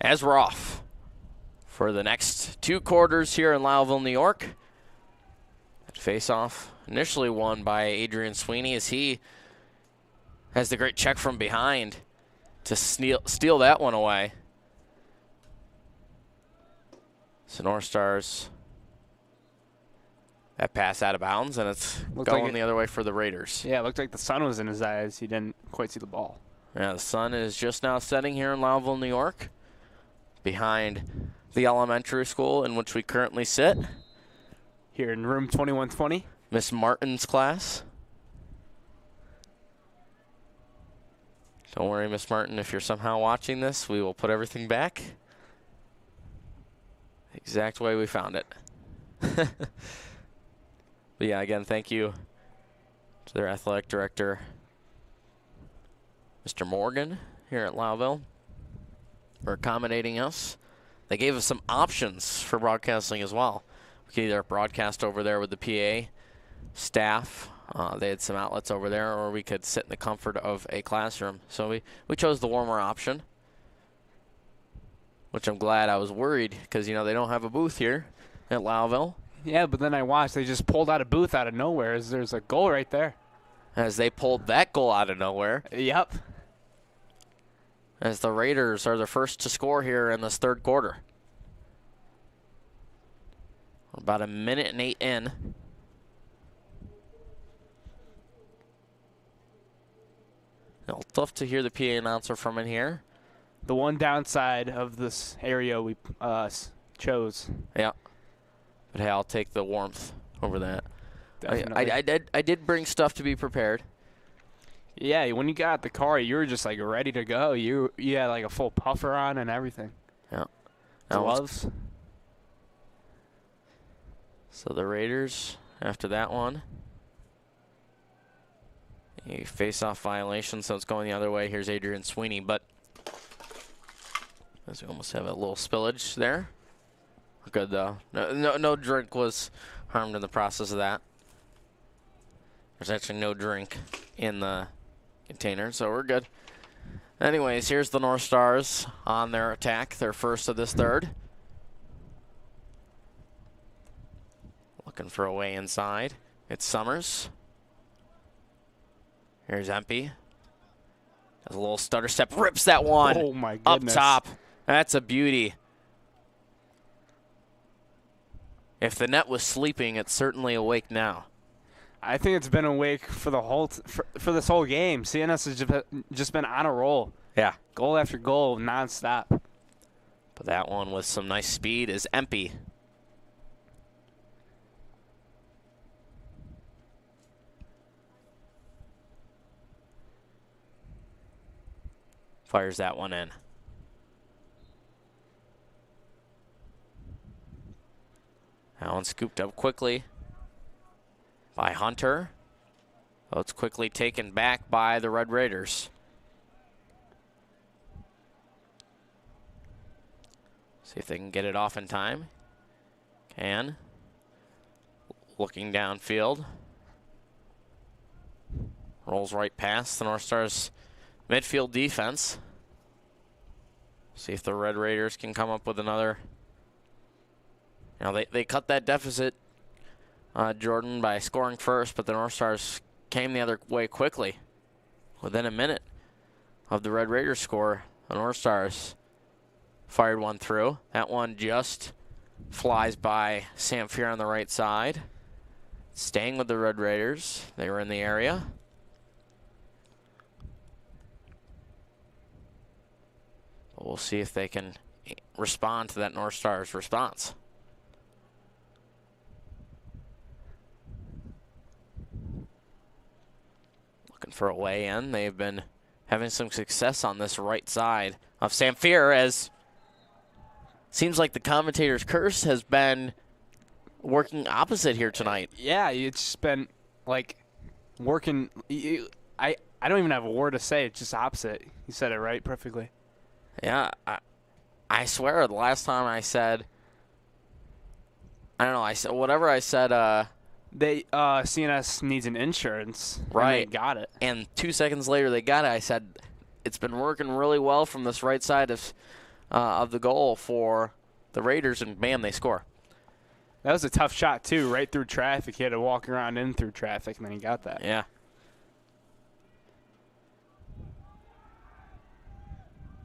as we're off for the next 2 quarters here in Lowville, New York. Face-off initially won by Adrian Sweeney as he has the great check from behind to steal that one away. So North Stars, that pass out of bounds, and it's going the other way for the Raiders. Yeah, it looked like the sun was in his eyes. He didn't quite see the ball. Yeah, the sun is just now setting here in Lowville, New York, behind the elementary school in which we currently sit. Here in room 2120. Miss Martin's class. Don't worry, Miss Martin, if you're somehow watching this, we will put everything back the exact way we found it. But yeah, again, thank you to their athletic director, Mr. Morgan, here at Lowville, for accommodating us. They gave us some options for broadcasting as well. We could either broadcast over there with the PA staff. They had some outlets over there, or we could sit in the comfort of a classroom. So we chose the warmer option, which I'm glad. I was worried because, you know, they don't have a booth here at Lowville. Yeah, but then I watched. They just pulled out a booth out of nowhere. As there's a goal right there. As they pulled that goal out of nowhere. Yep. As the Raiders are the first to score here in this 3rd quarter. We're about 1 minute and 8 in. Well, tough to hear the PA announcer from in here. The one downside of this area we chose. Yeah. But hey, I'll take the warmth over that. Definitely. I did bring stuff to be prepared. Yeah, when you got out the car, you were just like ready to go. You had like a full puffer on and everything. Yeah. Gloves. So the Raiders, after that one, a face-off violation, so it's going the other way. Here's Adrian Sweeney, but as we almost have a little spillage there. Good though. No drink was harmed in the process of that. There's actually no drink in the container, so we're good. Anyways, here's the North Stars on their attack, their first of this 3rd. Looking for a way inside. It's Summers. Here's Empey. Does a little stutter step, rips that one. Oh my goodness. Up top. That's a beauty. If the net was sleeping, it's certainly awake now. I think it's been awake for the whole for this whole game. CNS has just been on a roll. Yeah. Goal after goal, nonstop. But that one with some nice speed is Empey. Fires that one in. That one scooped up quickly by Hunter. Oh, it's quickly taken back by the Red Raiders. See if they can get it off in time. Can. Looking downfield. Rolls right past the North Stars midfield defense. See if the Red Raiders can come up with another. You know, they cut that deficit, Jordan, by scoring first, but the North Stars came the other way quickly. Within a minute of the Red Raiders score, the North Stars fired one through. That one just flies by Sam Fear on the right side. Staying with the Red Raiders. They were in the area. But we'll see if they can respond to that North Stars response. Looking for a way in. They've been having some success on this right side of Sam Fear, as seems like the commentator's curse has been working opposite here tonight. Yeah, it's just been like working. I don't even have a word to say. It's just opposite. You said it right perfectly. Yeah, I swear the last time I said I don't know. I said whatever I said. CNS needs an insurance. Right. And they got it. And 2 seconds later, they got it. I said it's been working really well from this right side of the goal for the Raiders, and bam, they score. That was a tough shot too, right through traffic. He had to walk around in through traffic, and then he got that. Yeah.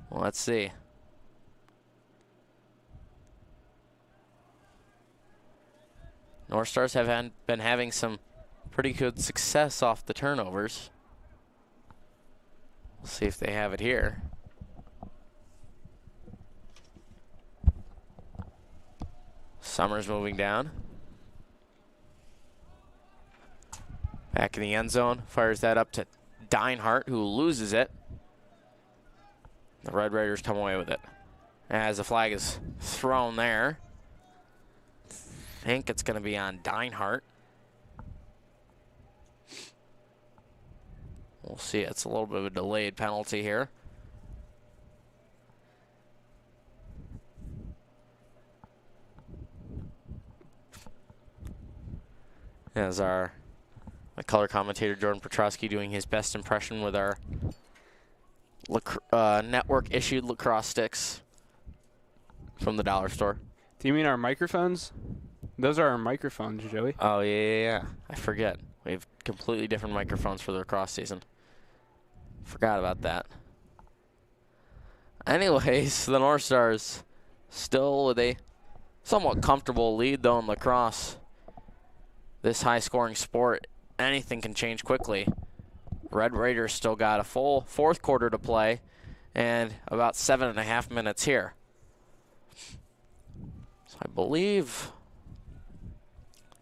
Well, let's see. North Stars have been having some pretty good success off the turnovers. We'll see if they have it here. Summers moving down. Back in the end zone. Fires that up to Deinhardt, who loses it. The Red Raiders come away with it. As the flag is thrown there. I think it's going to be on Deinhardt. We'll see. It's a little bit of a delayed penalty here. As my color commentator Jordan Petrosky doing his best impression with our network issued lacrosse sticks from the dollar store. Do you mean our microphones? Those are our microphones, Joey. Oh, yeah. I forget. We have completely different microphones for the lacrosse season. Forgot about that. Anyways, the North Stars still with a somewhat comfortable lead, though, in lacrosse. This high-scoring sport, anything can change quickly. Red Raiders still got a full fourth quarter to play and about 7.5 minutes here. So I believe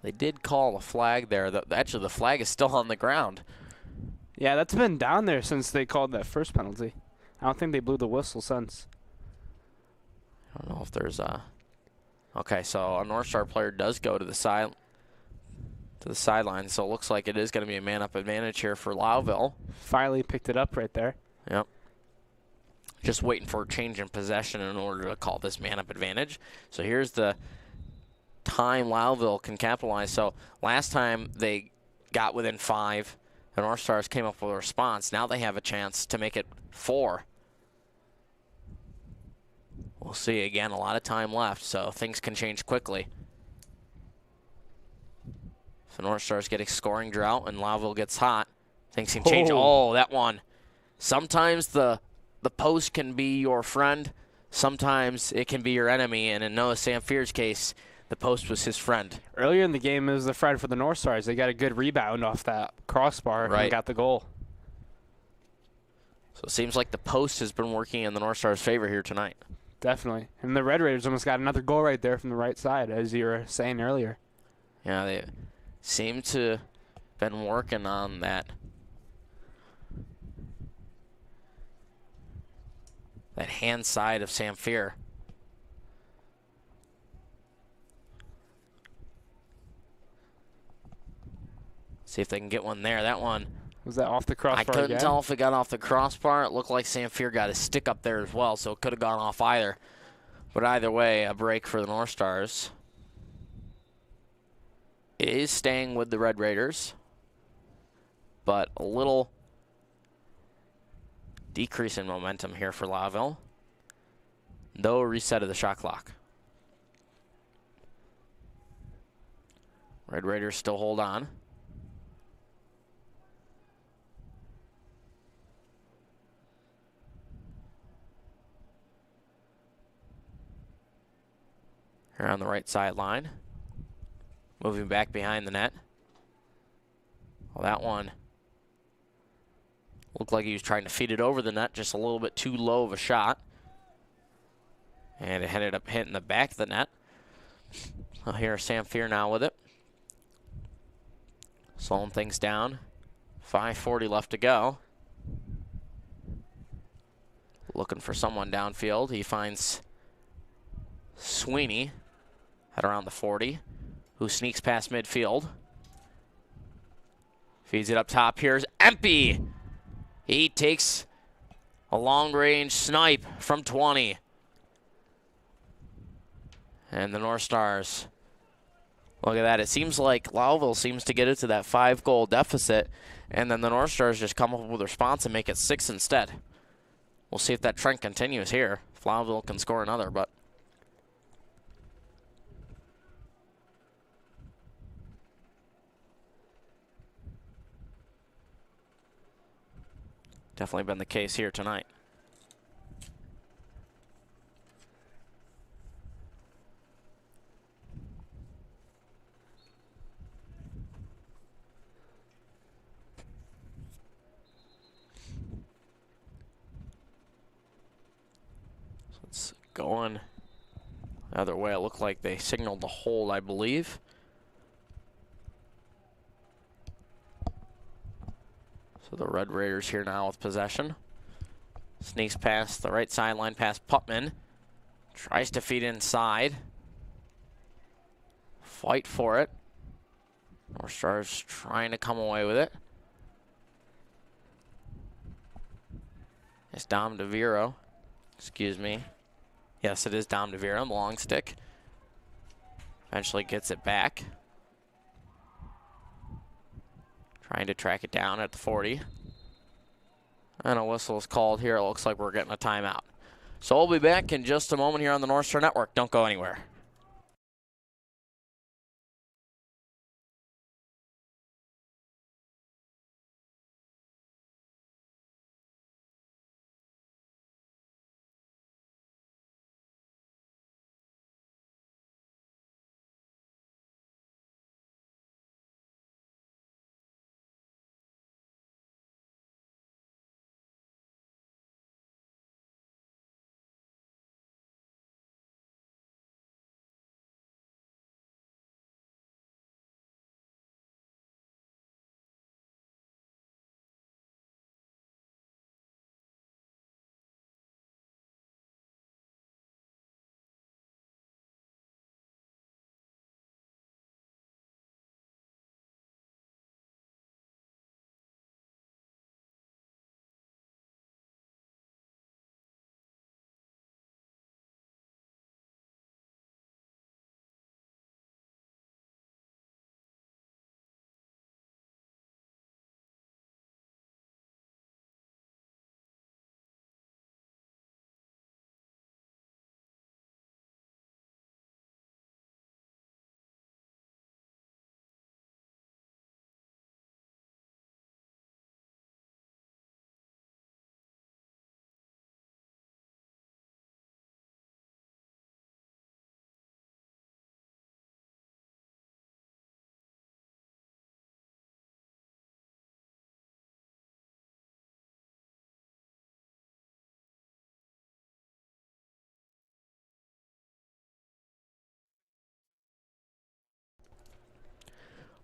they did call a flag there. Actually, the flag is still on the ground. Yeah, that's been down there since they called that first penalty. I don't think they blew the whistle since. I don't know if there's a... Okay, so a North Star player does go to the sideline, so it looks like it is going to be a man-up advantage here for Lowville. Finally picked it up right there. Yep. Just waiting for a change in possession in order to call this man-up advantage. So here's the time Lowville can capitalize. So last time they got within 5, the North Stars came up with a response. Now they have a chance to make it 4. We'll see. Again, a lot of time left, so things can change quickly. The North Stars get a scoring drought and Lowville gets hot. Things can change. Oh, that one. Sometimes the post can be your friend. Sometimes it can be your enemy. And in Noah Samfier's case, the post was his friend. Earlier in the game, it was the friend for the North Stars. They got a good rebound off that crossbar and got the goal. So it seems like the post has been working in the North Stars' favor here tonight. Definitely. And the Red Raiders almost got another goal right there from the right side, as you were saying earlier. Yeah, they seem to have been working on that hand side of Samfier. See if they can get one there. That one. Was that off the crossbar? I couldn't again? tell if it got off the crossbar. It looked like Samfier got his stick up there as well, so it could have gone off either. But either way, a break for the North Stars. It is staying with the Red Raiders, but a little decrease in momentum here for Lowville, though a reset of the shot clock. Red Raiders still hold on. Here on the right sideline. Moving back behind the net. Well, that one looked like he was trying to feed it over the net, just a little bit too low of a shot. And it ended up hitting the back of the net. So here's Samfier now with it. Slowing things down. 5:40 left to go. Looking for someone downfield. He finds Sweeney at around the 40. Who sneaks past midfield. Feeds it up top. Here's Empey. He takes a long-range snipe from 20. And the North Stars Look at that. It seems like Lowville seems to get it to that 5-goal deficit, and then the North Stars just come up with a response and make it 6 instead. We'll see if that trend continues here. If Lowville can score another, but definitely been the case here tonight. So it's going the other way. It looked like they signaled the hold, I believe. So the Red Raiders here now with possession. Sneaks past the right sideline past Putman. Tries to feed inside. Fight for it. North Stars trying to come away with it. It's Dom DeViro. Excuse me. Yes, it is Dom DeViro, the long stick. Eventually gets it back. Trying to track it down at the 40. And a whistle is called here. It looks like we're getting a timeout. So we'll be back in just a moment here on the Northstar Network. Don't go anywhere.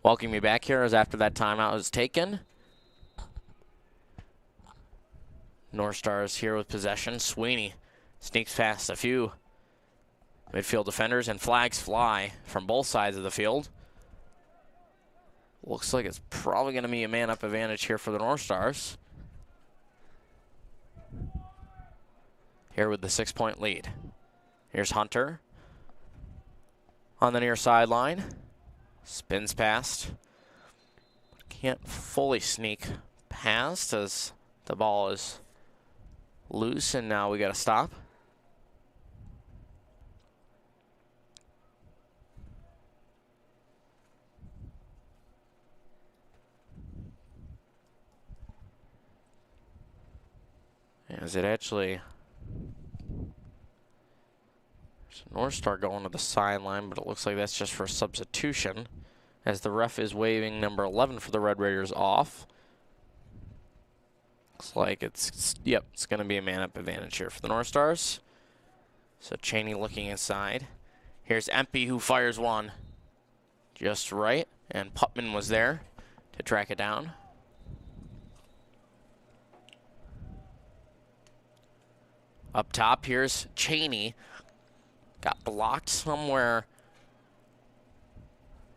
Welcome me back here as after that timeout was taken. North Stars here with possession. Sweeney sneaks past a few midfield defenders, and flags fly from both sides of the field. Looks like it's probably going to be a man-up advantage here for the North Stars. Here with the 6-point lead. Here's Hunter on the near sideline. Spins past. Can't fully sneak past as the ball is loose, and now we got to stop. As it actually, there's North Star going to the sideline, but it looks like that's just for substitution, as the ref is waving number 11 for the Red Raiders off. Looks like it's going to be a man-up advantage here for the North Stars. So Cheney looking inside. Here's Empey, who fires one just right, and Putman was there to track it down. Up top, here's Cheney. Got blocked somewhere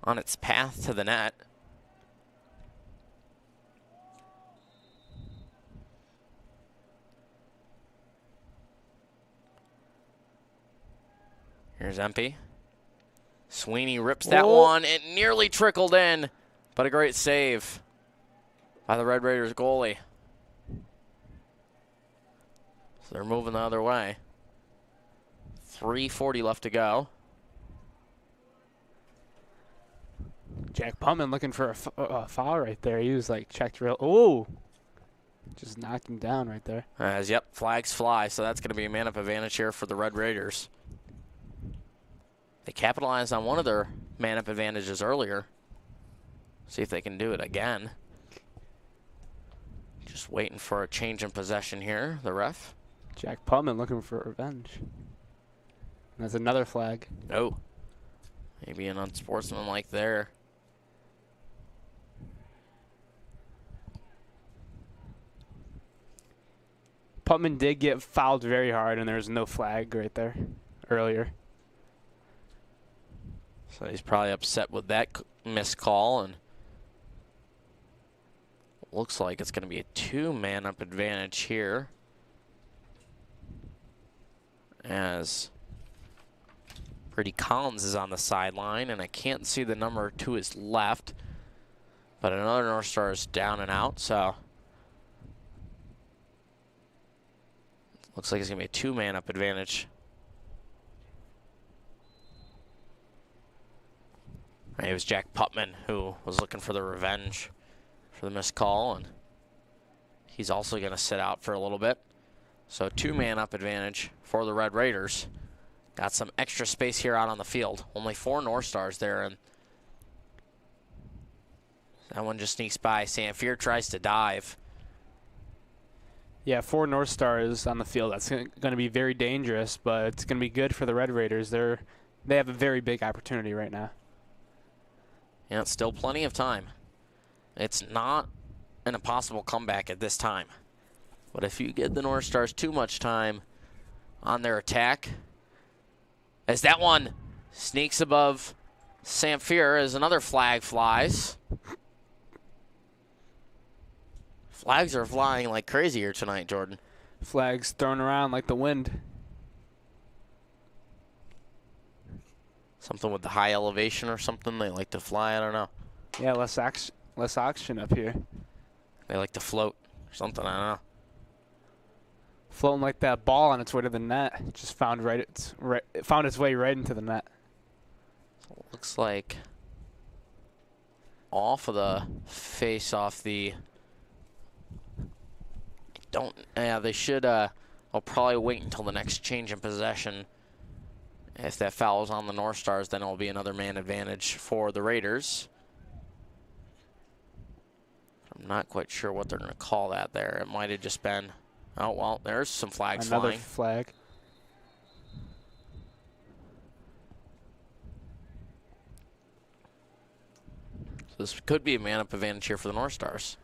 on its path to the net. Here's Empey. Sweeney rips that Whoa. one. It nearly trickled in, but a great save by the Red Raiders goalie. So they're moving the other way. 3:40 left to go. Jack Putman looking for a foul right there. He was like checked real. Oh, just knocked him down right there. As, yep, flags fly, so that's going to be a man-up advantage here for the Red Raiders. They capitalized on one of their man-up advantages earlier. See if they can do it again. Just waiting for a change in possession here, the ref. Jack Putman looking for revenge. And that's another flag. Oh, maybe an unsportsmanlike there. Putman did get fouled very hard, and there was no flag right there earlier. So he's probably upset with that missed call, and looks like it's going to be a two-man-up advantage here. As Brady Collins is on the sideline, and I can't see the number to his left, but another North Star is down and out, so looks like it's going to be a two-man-up advantage. It was Jack Putman who was looking for the revenge for the missed call, and he's also going to sit out for a little bit. So two-man-up advantage for the Red Raiders. Got some extra space here out on the field. Only 4 North Stars there, and that one just sneaks by. Sanfier tries to dive. Yeah, 4 North Stars on the field. That's going to be very dangerous, but it's going to be good for the Red Raiders. They have a very big opportunity right now. Yeah, it's still plenty of time. It's not an impossible comeback at this time. But if you give the North Stars too much time on their attack, as that one sneaks above Sanfier as another flag flies. Flags are flying like crazy here tonight, Jordan. Flags thrown around like the wind. Something with the high elevation or something. They like to fly. I don't know. Yeah, less oxygen up here. They like to float or something. I don't know. Floating like that ball on its way to the net. It just found it found its way right into the net. Looks like off of the face off the. They should. I'll probably wait until the next change in possession. If that foul is on the North Stars, then it will be another man advantage for the Raiders. I'm not quite sure what they're going to call that there. It might have just been, oh, well, there's some flags flying. Another flag. So this could be a man-up advantage here for the North Stars.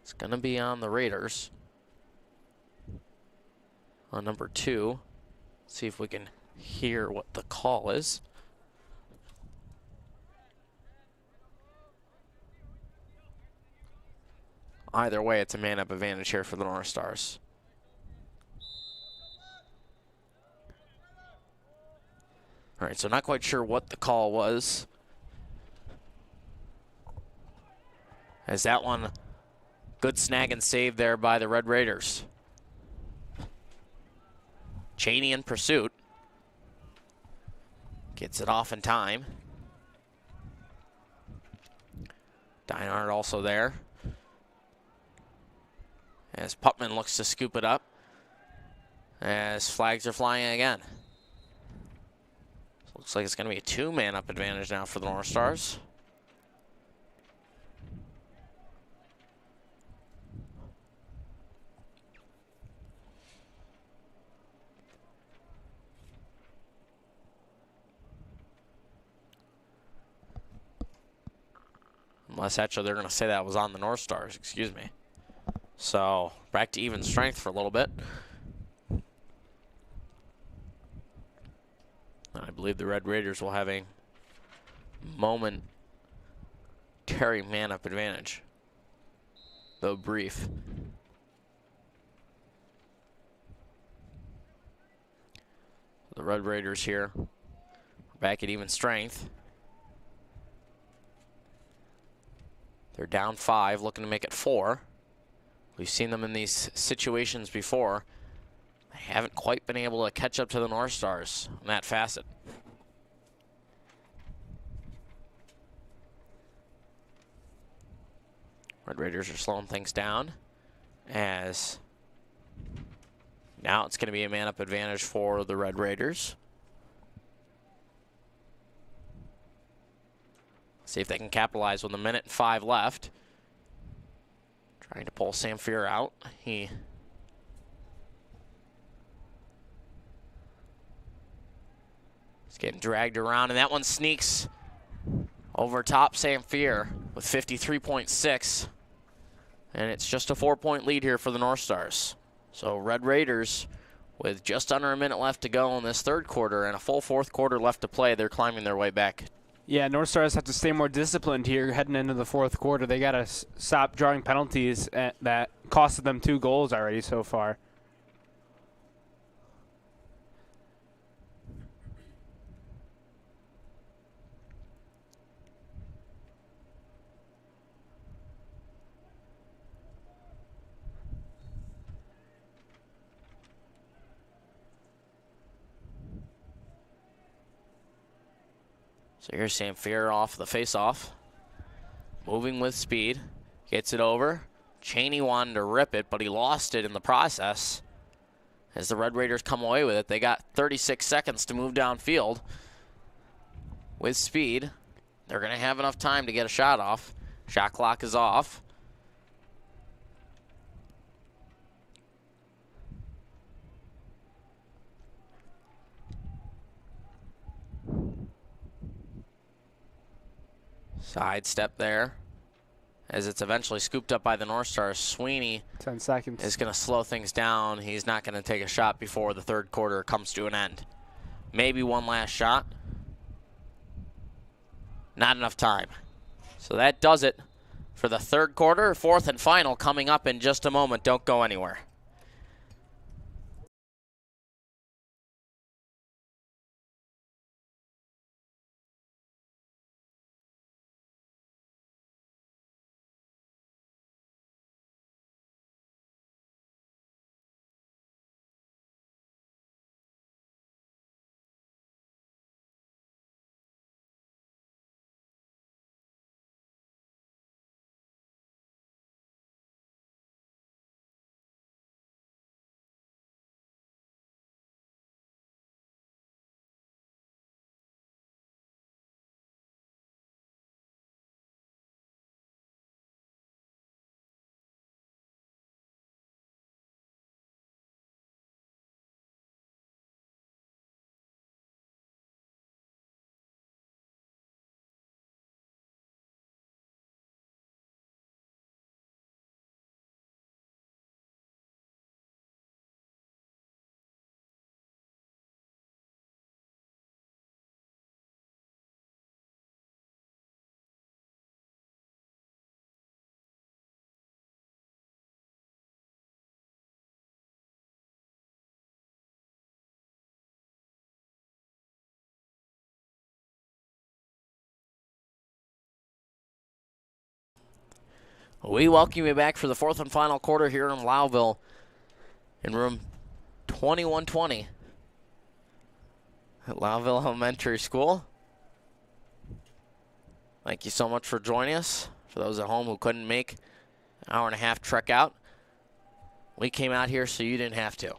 It's going to be on the Raiders. On number 2. See if we can hear what the call is. Either way, it's a man-up advantage here for the North Stars. All right, so not quite sure what the call was. As that one, good snag and save there by the Red Raiders. Cheney in pursuit. Gets it off in time. Dinard also there. As Putman looks to scoop it up. As flags are flying again. Looks like it's going to be a two-man-up advantage now for the North Stars. Unless actually they're going to say that was on the North Stars, excuse me. So back to even strength for a little bit. And I believe the Red Raiders will have a momentary man-up advantage, though brief. Red Raiders here. Back at even strength. They're down 5, looking to make it 4. We've seen them in these situations before. They haven't quite been able to catch up to the North Stars in that facet. Red Raiders are slowing things down as now it's going to be a man-up advantage for the Red Raiders. See if they can capitalize with 1:05 left. Trying to pull Samfier out. He's getting dragged around, and that one sneaks over top Samfier with 53.6. And it's just a 4-point lead here for the North Stars. So Red Raiders, with just under a minute left to go in this third quarter and a full fourth quarter left to play, they're climbing their way back. Yeah, North Stars have to stay more disciplined here heading into the fourth quarter. They got to stop drawing penalties that costed them 2 goals already so far. So here's Samfier off the face-off. Moving with speed. Gets it over. Cheney wanted to rip it, but he lost it in the process. As the Red Raiders come away with it, they got 36 seconds to move downfield. With speed, they're going to have enough time to get a shot off. Shot clock is off. Sidestep there as it's eventually scooped up by the North Stars. Sweeney 10 seconds. is going to slow things down. He's not going to take a shot before the third quarter comes to an end. Maybe one last shot. Not enough time. So that does it for the third quarter. Fourth and final coming up in just a moment. Don't go anywhere. We welcome you back for the fourth and final quarter here in Lowville in room 2120 at Lowville Elementary School. Thank you so much for joining us. For those at home who couldn't make an hour and a half trek out, we came out here so you didn't have to.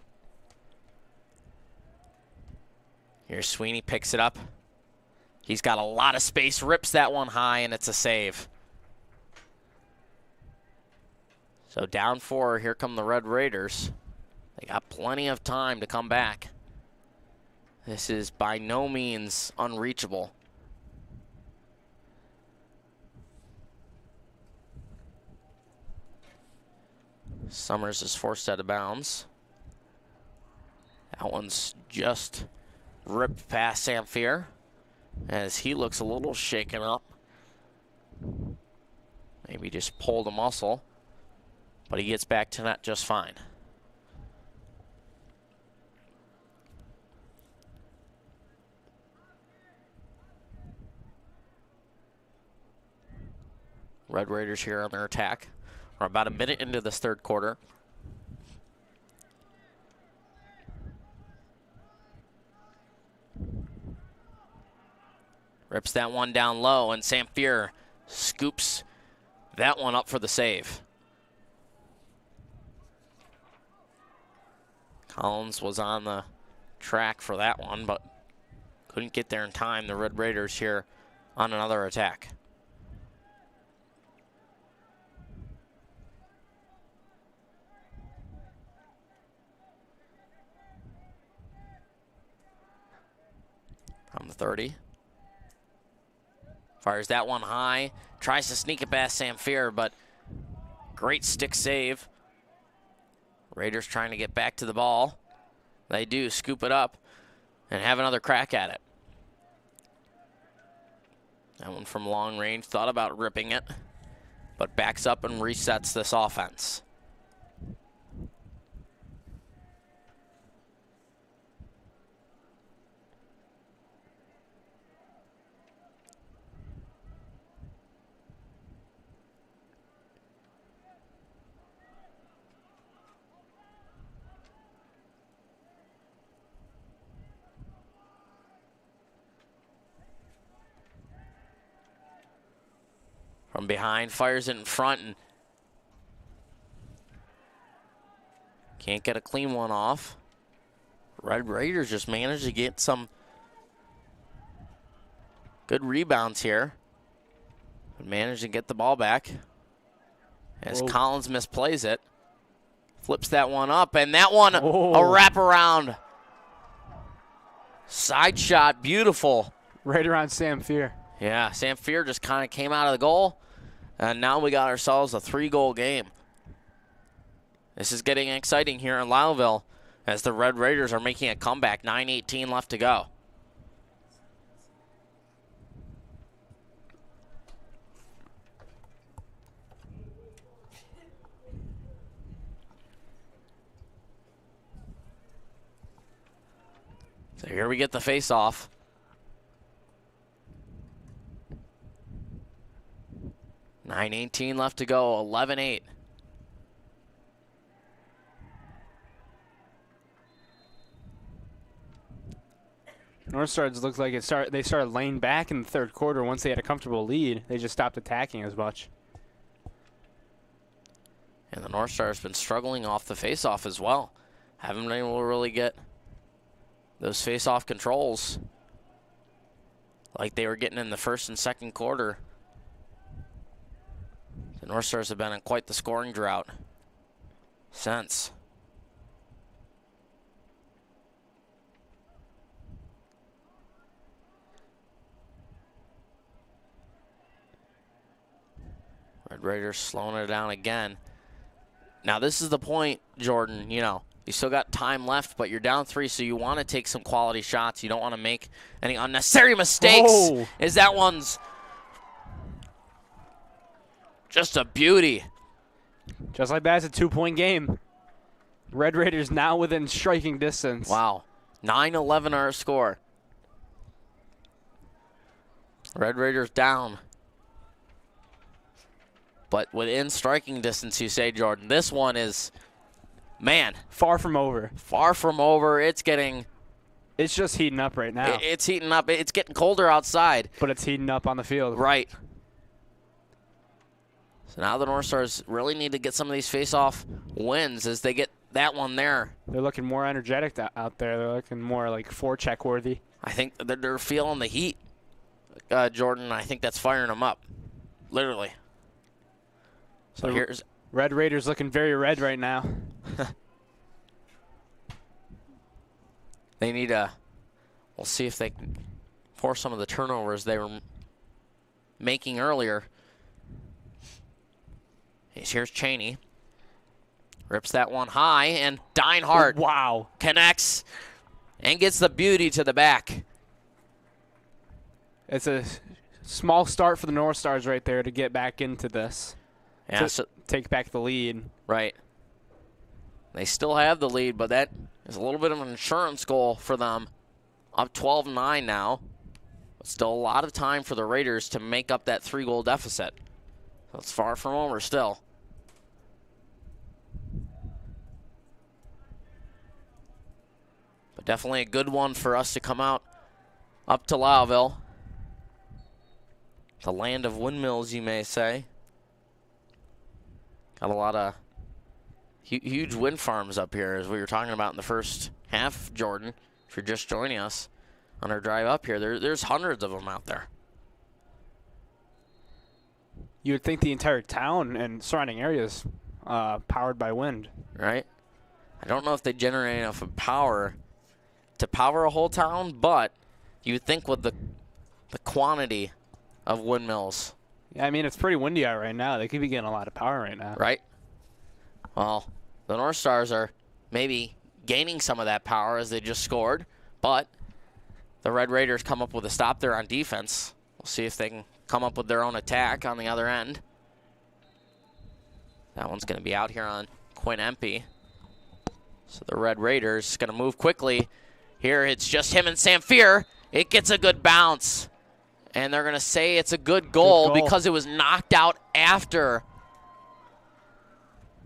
Here's Sweeney, picks it up. He's got a lot of space, rips that one high, and it's a save. So down 4, here come the Red Raiders. They got plenty of time to come back. This is by no means unreachable. Summers is forced out of bounds. That one's just ripped past Samfier as he looks a little shaken up. Maybe just pulled a muscle. But he gets back to that just fine. Red Raiders here on their attack. We're about a minute into this third quarter. Rips that one down low, and Samfier scoops that one up for the save. Collins was on the track for that one, but couldn't get there in time. The Red Raiders here on another attack. From the 30. Fires that one high. Tries to sneak it past Samfier, but great stick save. Raiders trying to get back to the ball. They do scoop it up and have another crack at it. That one from long range, thought about ripping it, but backs up and resets this offense. From behind, fires it in front, and can't get a clean one off. Red Raiders just managed to get some good rebounds here. And managed to get the ball back as Collins misplays it. Flips that one up, and that one, a wraparound side shot, beautiful. Right around Samfier. Yeah, Samfier just kind of came out of the goal, and now we got ourselves a 3-goal game. This is getting exciting here in Lowville as the Red Raiders are making a comeback. 9:18 left to go. So here we get the face-off. $9:18 left to go, 11-8. Northstar looks like they started laying back in the third quarter. Once they had a comfortable lead, they just stopped attacking as much. And the Northstar has been struggling off the face-off as well. Haven't been able to really get those face-off controls like they were getting in the first and second quarter. The Northstars have been in quite the scoring drought since. Red Raiders slowing it down again. Now this is the point, Jordan, you know, you still got time left, but you're down 3, so you want to take some quality shots. You don't want to make any unnecessary mistakes. Is that one's just a beauty. Just like that, it's a 2-point game. Red Raiders now within striking distance. Wow. 9-11 our score. Red Raiders down. But within striking distance, you say, Jordan. This one is, man. Far from over. Far from over. It's getting. It's just heating up right now. It's heating up. It's getting colder outside. But it's heating up on the field. Right. So now the Northstars really need to get some of these face-off wins as they get that one there. They're looking more energetic out there. They're looking more like forecheck worthy. I think they're feeling the heat, Jordan. I think that's firing them up, literally. So here's Red Raiders looking very red right now. They need we'll see if they can force some of the turnovers they were making earlier. Here's Cheney. Rips that one high, and Deinhardt connects and gets the beauty to the back. It's a small start for the Northstars right there to get back into this. Yeah, to take back the lead. Right. They still have the lead, but that is a little bit of an insurance goal for them. Up 12-9 now. But still a lot of time for the Raiders to make up that 3-goal deficit. So it's far from over still. But definitely a good one for us to come out up to Lowville. The land of windmills, you may say. Got a lot of huge wind farms up here, as we were talking about in the first half, Jordan. If you're just joining us on our drive up here, there's hundreds of them out there. You would think the entire town and surrounding areas powered by wind. Right? I don't know if they generate enough power to power a whole town, but you would think with the quantity of windmills. Yeah, I mean, it's pretty windy out right now. They could be getting a lot of power right now. Right? Well, the North Stars are maybe gaining some of that power as they just scored, but the Red Raiders come up with a stop there on defense. We'll see if they can come up with their own attack on the other end. That one's going to be out here on Quinn Empey. So the Red Raiders going to move quickly. Here it's just him and Samfier. It gets a good bounce. And they're going to say it's a good goal because it was knocked out after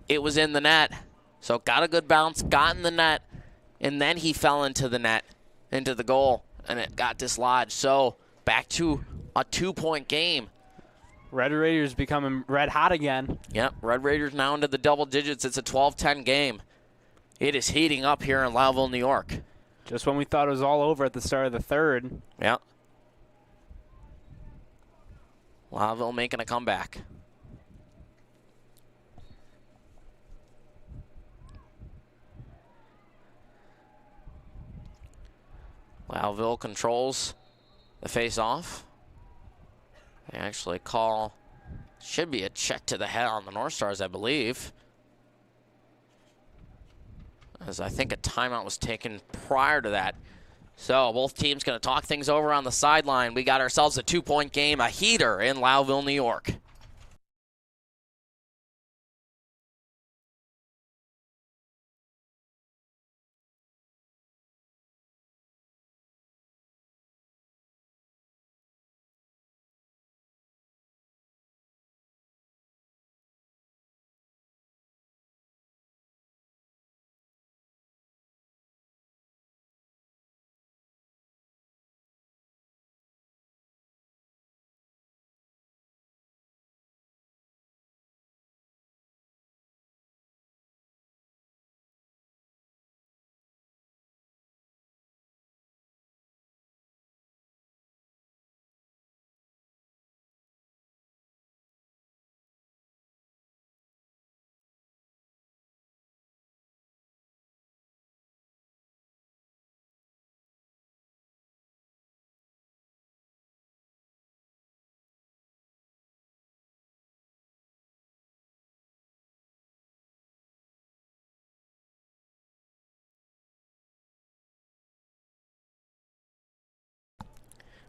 it was in the net. So got a good bounce, got in the net, and then he fell into the net, into the goal, and it got dislodged. So back to a 2-point game. Red Raiders becoming red hot again. Yep, Red Raiders now into the double digits. It's a 12-10 game. It is heating up here in Lowville, New York. Just when we thought it was all over at the start of the third. Yep. Lowville making a comeback. Lowville controls the face-off. They actually call, should be a check to the head on the North Stars, I believe. As I think a timeout was taken prior to that. So both teams going to talk things over on the sideline. We got ourselves a 2-point game, a heater in Lowville, New York.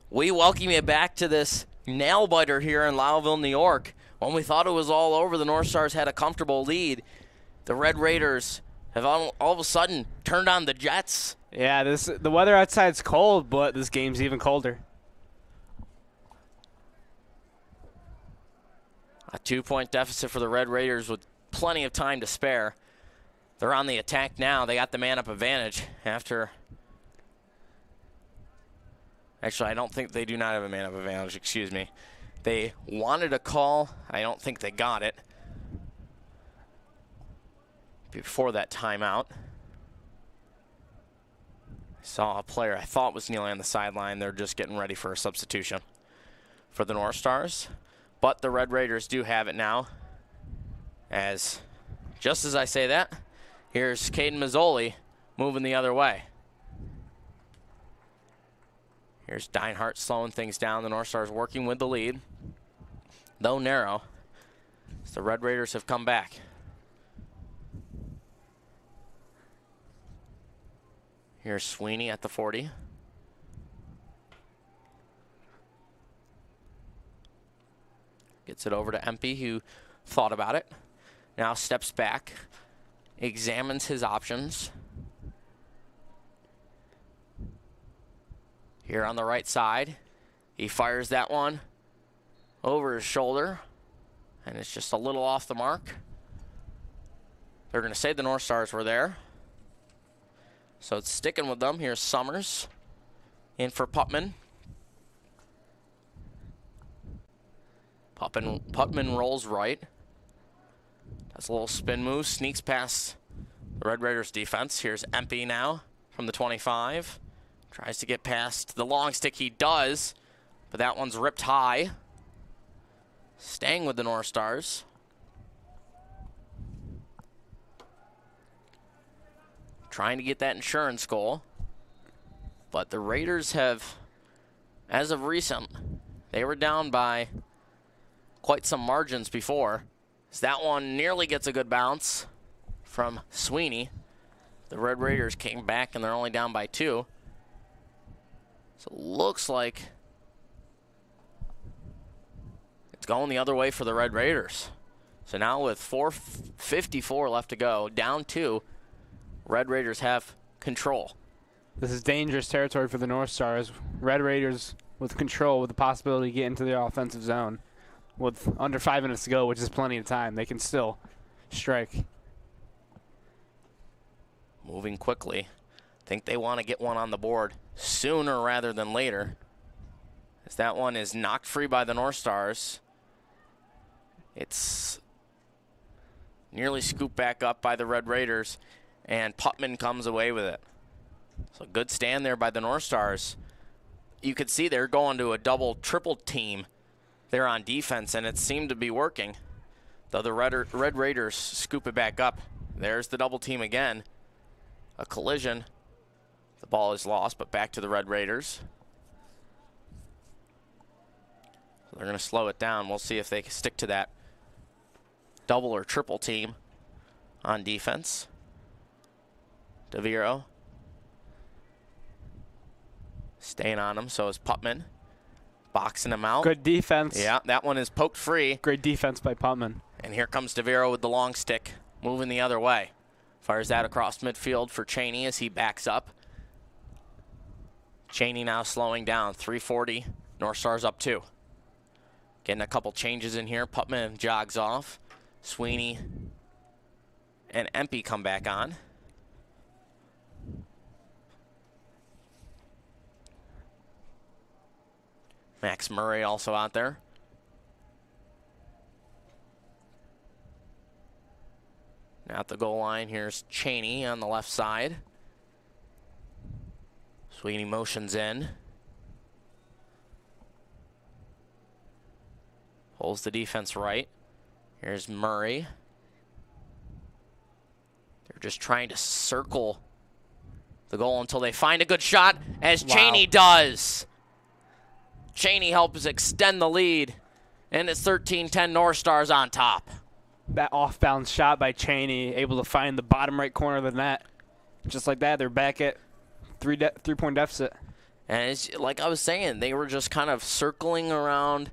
We welcome you back to this nail-biter here in Lowville, New York. When we thought it was all over, the North Stars had a comfortable lead. The Red Raiders have all of a sudden turned on the Jets. Yeah, the weather outside's cold, but this game's even colder. A 2-point deficit for the Red Raiders with plenty of time to spare. They're on the attack now. They got the man-up advantage after... Actually, I don't think they do not have a man-up advantage, excuse me. They wanted a call. I don't think they got it before that timeout. I saw a player I thought was kneeling on the sideline. They're just getting ready for a substitution for the North Stars. But the Red Raiders do have it now. As, just as I say that, here's Caden Mazzoli moving the other way. Here's Deinhardt slowing things down. The North Stars working with the lead, though narrow. So the Red Raiders have come back. Here's Sweeney at the 40. Gets it over to Empey, who thought about it. Now steps back, examines his options. Here on the right side, he fires that one over his shoulder. And it's just a little off the mark. They're going to say the North Stars were there. So it's sticking with them. Here's Summers in for Putman. Putman rolls right. Does a little spin move, sneaks past the Red Raiders defense. Here's Empey now from the 25. Tries to get past the long stick. He does, but that one's ripped high. Staying with the North Stars. Trying to get that insurance goal. But the Raiders have, as of recent, they were down by quite some margins before. As that one nearly gets a good bounce from Sweeney. The Red Raiders came back and they're only down by 2. So it looks like it's going the other way for the Red Raiders. So now with 4:54 left to go, down 2, Red Raiders have control. This is dangerous territory for the North Stars. Red Raiders with control, with the possibility to get into their offensive zone. With under 5 minutes to go, which is plenty of time, they can still strike. Moving quickly. Think they want to get one on the board sooner rather than later. As that one is knocked free by the North Stars. It's nearly scooped back up by the Red Raiders, and Putman comes away with it. So good stand there by the North Stars. You could see they're going to a double, triple team there on defense, and it seemed to be working. Though the Red Raiders scoop it back up. There's the double team again. A collision. The ball is lost, but back to the Red Raiders. So they're going to slow it down. We'll see if they can stick to that double or triple team on defense. DeViro staying on him, so is Putman. Boxing him out. Good defense. Yeah, that one is poked free. Great defense by Putman. And here comes DeViro with the long stick, moving the other way. Fires that across midfield for Cheney as he backs up. Cheney now slowing down. 3:40. North Stars up 2. Getting a couple changes in here. Putman jogs off. Sweeney and Empey come back on. Max Murray also out there. Now at the goal line, here's Cheney on the left side. Sweeney motions in. Holds the defense right. Here's Murray. They're just trying to circle the goal until they find a good shot, as Cheney does. Cheney helps extend the lead, and it's 13-10 North Stars on top. That off-balance shot by Cheney, able to find the bottom right corner of the net. Just like that, they're back at three-point deficit. And it's, like I was saying, they were just kind of circling around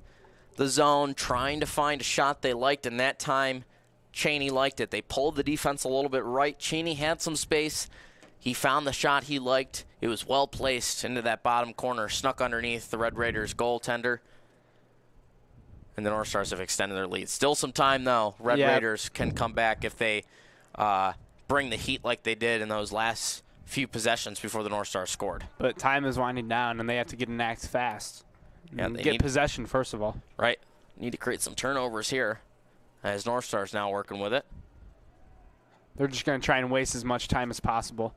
the zone, trying to find a shot they liked, and that time Cheney liked it. They pulled the defense a little bit right. Cheney had some space. He found the shot he liked. It was well placed into that bottom corner, snuck underneath the Red Raiders goaltender. And the North Stars have extended their lead. Still some time, though. Red Raiders can come back if they bring the heat like they did in those last few possessions before the North Stars scored. But time is winding down, and they have to get an act fast. Yeah, they get possession, first of all. Right. Need to create some turnovers here, as North Stars now working with it. They're just going to try and waste as much time as possible.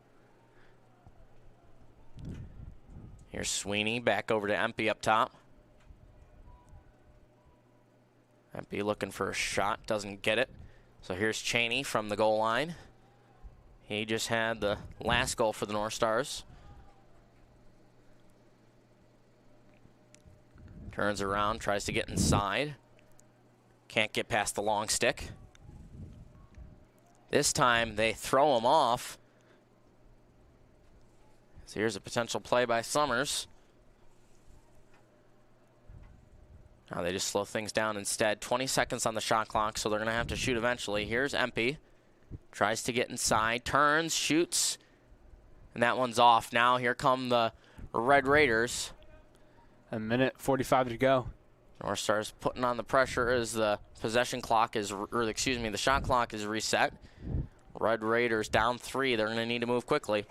Here's Sweeney back over to Empey up top. Empey looking for a shot, doesn't get it. So here's Cheney from the goal line. He just had the last goal for the North Stars. Turns around, tries to get inside. Can't get past the long stick. This time they throw him off. So here's a potential play by Summers. Now they just slow things down instead. 20 seconds on the shot clock, so they're going to have to shoot eventually. Here's Empey. Tries to get inside, turns, shoots, and that one's off. Now here come the Red Raiders. A minute 45 to go. Northstar's putting on the pressure as the possession clock is, or excuse me, the shot clock is reset. Red Raiders down 3. They're going to need to move quickly.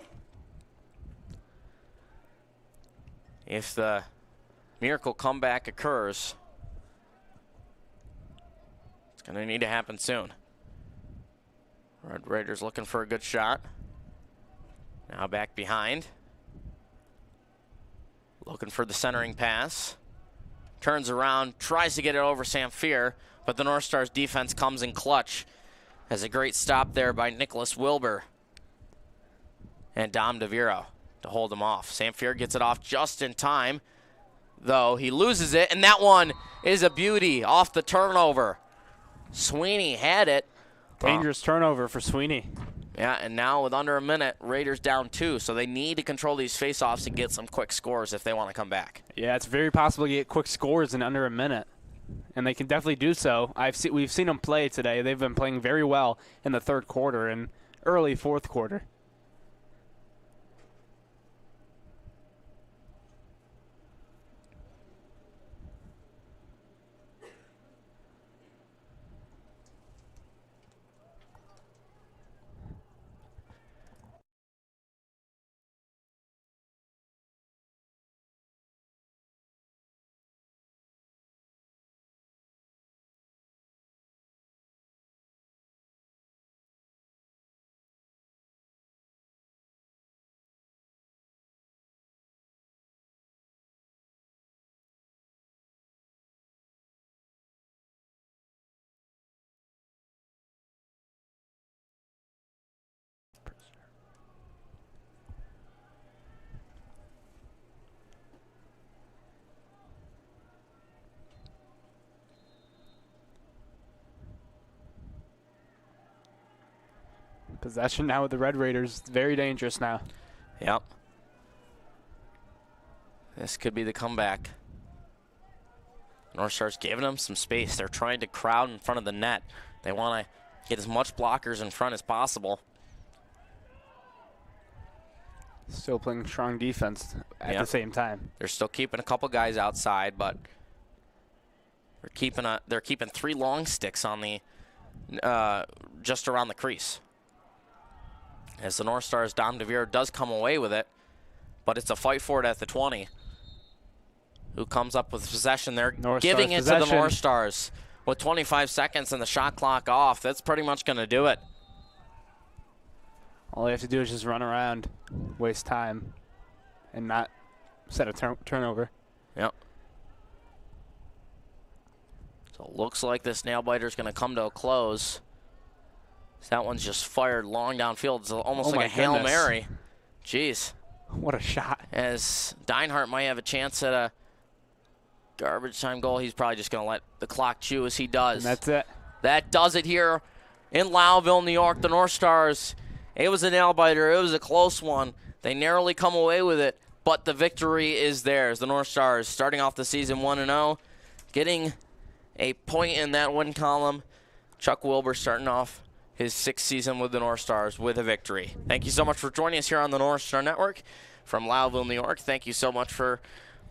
If the miracle comeback occurs, it's going to need to happen soon. Red Raiders looking for a good shot. Now back behind. Looking for the centering pass. Turns around, tries to get it over Samfier, but the North Star's defense comes in clutch. Has a great stop there by Nicholas Wilbur and Dom DeViro to hold him off. Samfier gets it off just in time, though he loses it, and that one is a beauty off the turnover. Sweeney had it. Dangerous turnover for Sweeney. Yeah, and now with under a minute, Raiders down 2, so they need to control these faceoffs and get some quick scores if they want to come back. Yeah, it's very possible to get quick scores in under a minute, and they can definitely do so. We've seen them play today. They've been playing very well in the third quarter and early fourth quarter. Possession now with the Red Raiders. Very dangerous now. Yep. This could be the comeback. North Star's giving them some space. They're trying to crowd in front of the net. They want to get as much blockers in front as possible. Still playing strong defense at the same time. They're still keeping a couple guys outside, but they're keeping 3 long sticks on the just around the crease. As the North Star's Dom DeVere does come away with it, but it's a fight for it at the 20. Who comes up with possession there, giving it to the North Stars with 25 seconds and the shot clock off. That's pretty much going to do it. All they have to do is just run around, waste time, and not set a turnover. Yep. So it looks like this nail biter is going to come to a close. That one's just fired long downfield. It's almost like a Hail Mary. Jeez. What a shot. As Deinhardt might have a chance at a garbage time goal, he's probably just going to let the clock chew as he does. And that's it. That does it here in Lowville, New York. The North Stars, it was a nail biter. It was a close one. They narrowly come away with it, but the victory is theirs. The North Stars starting off the season 1-0, getting a point in that win column. Chuck Wilbur starting off his 6th season with the North Stars with a victory. Thank you so much for joining us here on the Northstar Network from Lowville, New York. Thank you so much for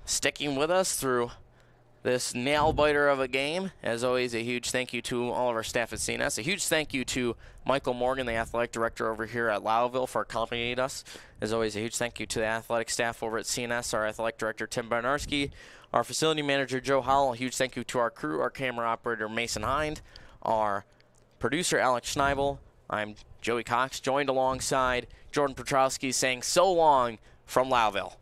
sticking with us through this nail-biter of a game. As always, a huge thank you to all of our staff at CNS. A huge thank you to Michael Morgan, the athletic director over here at Lowville, for accompanying us. As always, a huge thank you to the athletic staff over at CNS, our athletic director, Tim Barnarski, our facility manager, Joe Howell. A huge thank you to our crew, our camera operator, Mason Hind, our producer, Alex Schneibel. I'm Joey Cox, joined alongside Jordan Petrowski, saying so long from Lowville.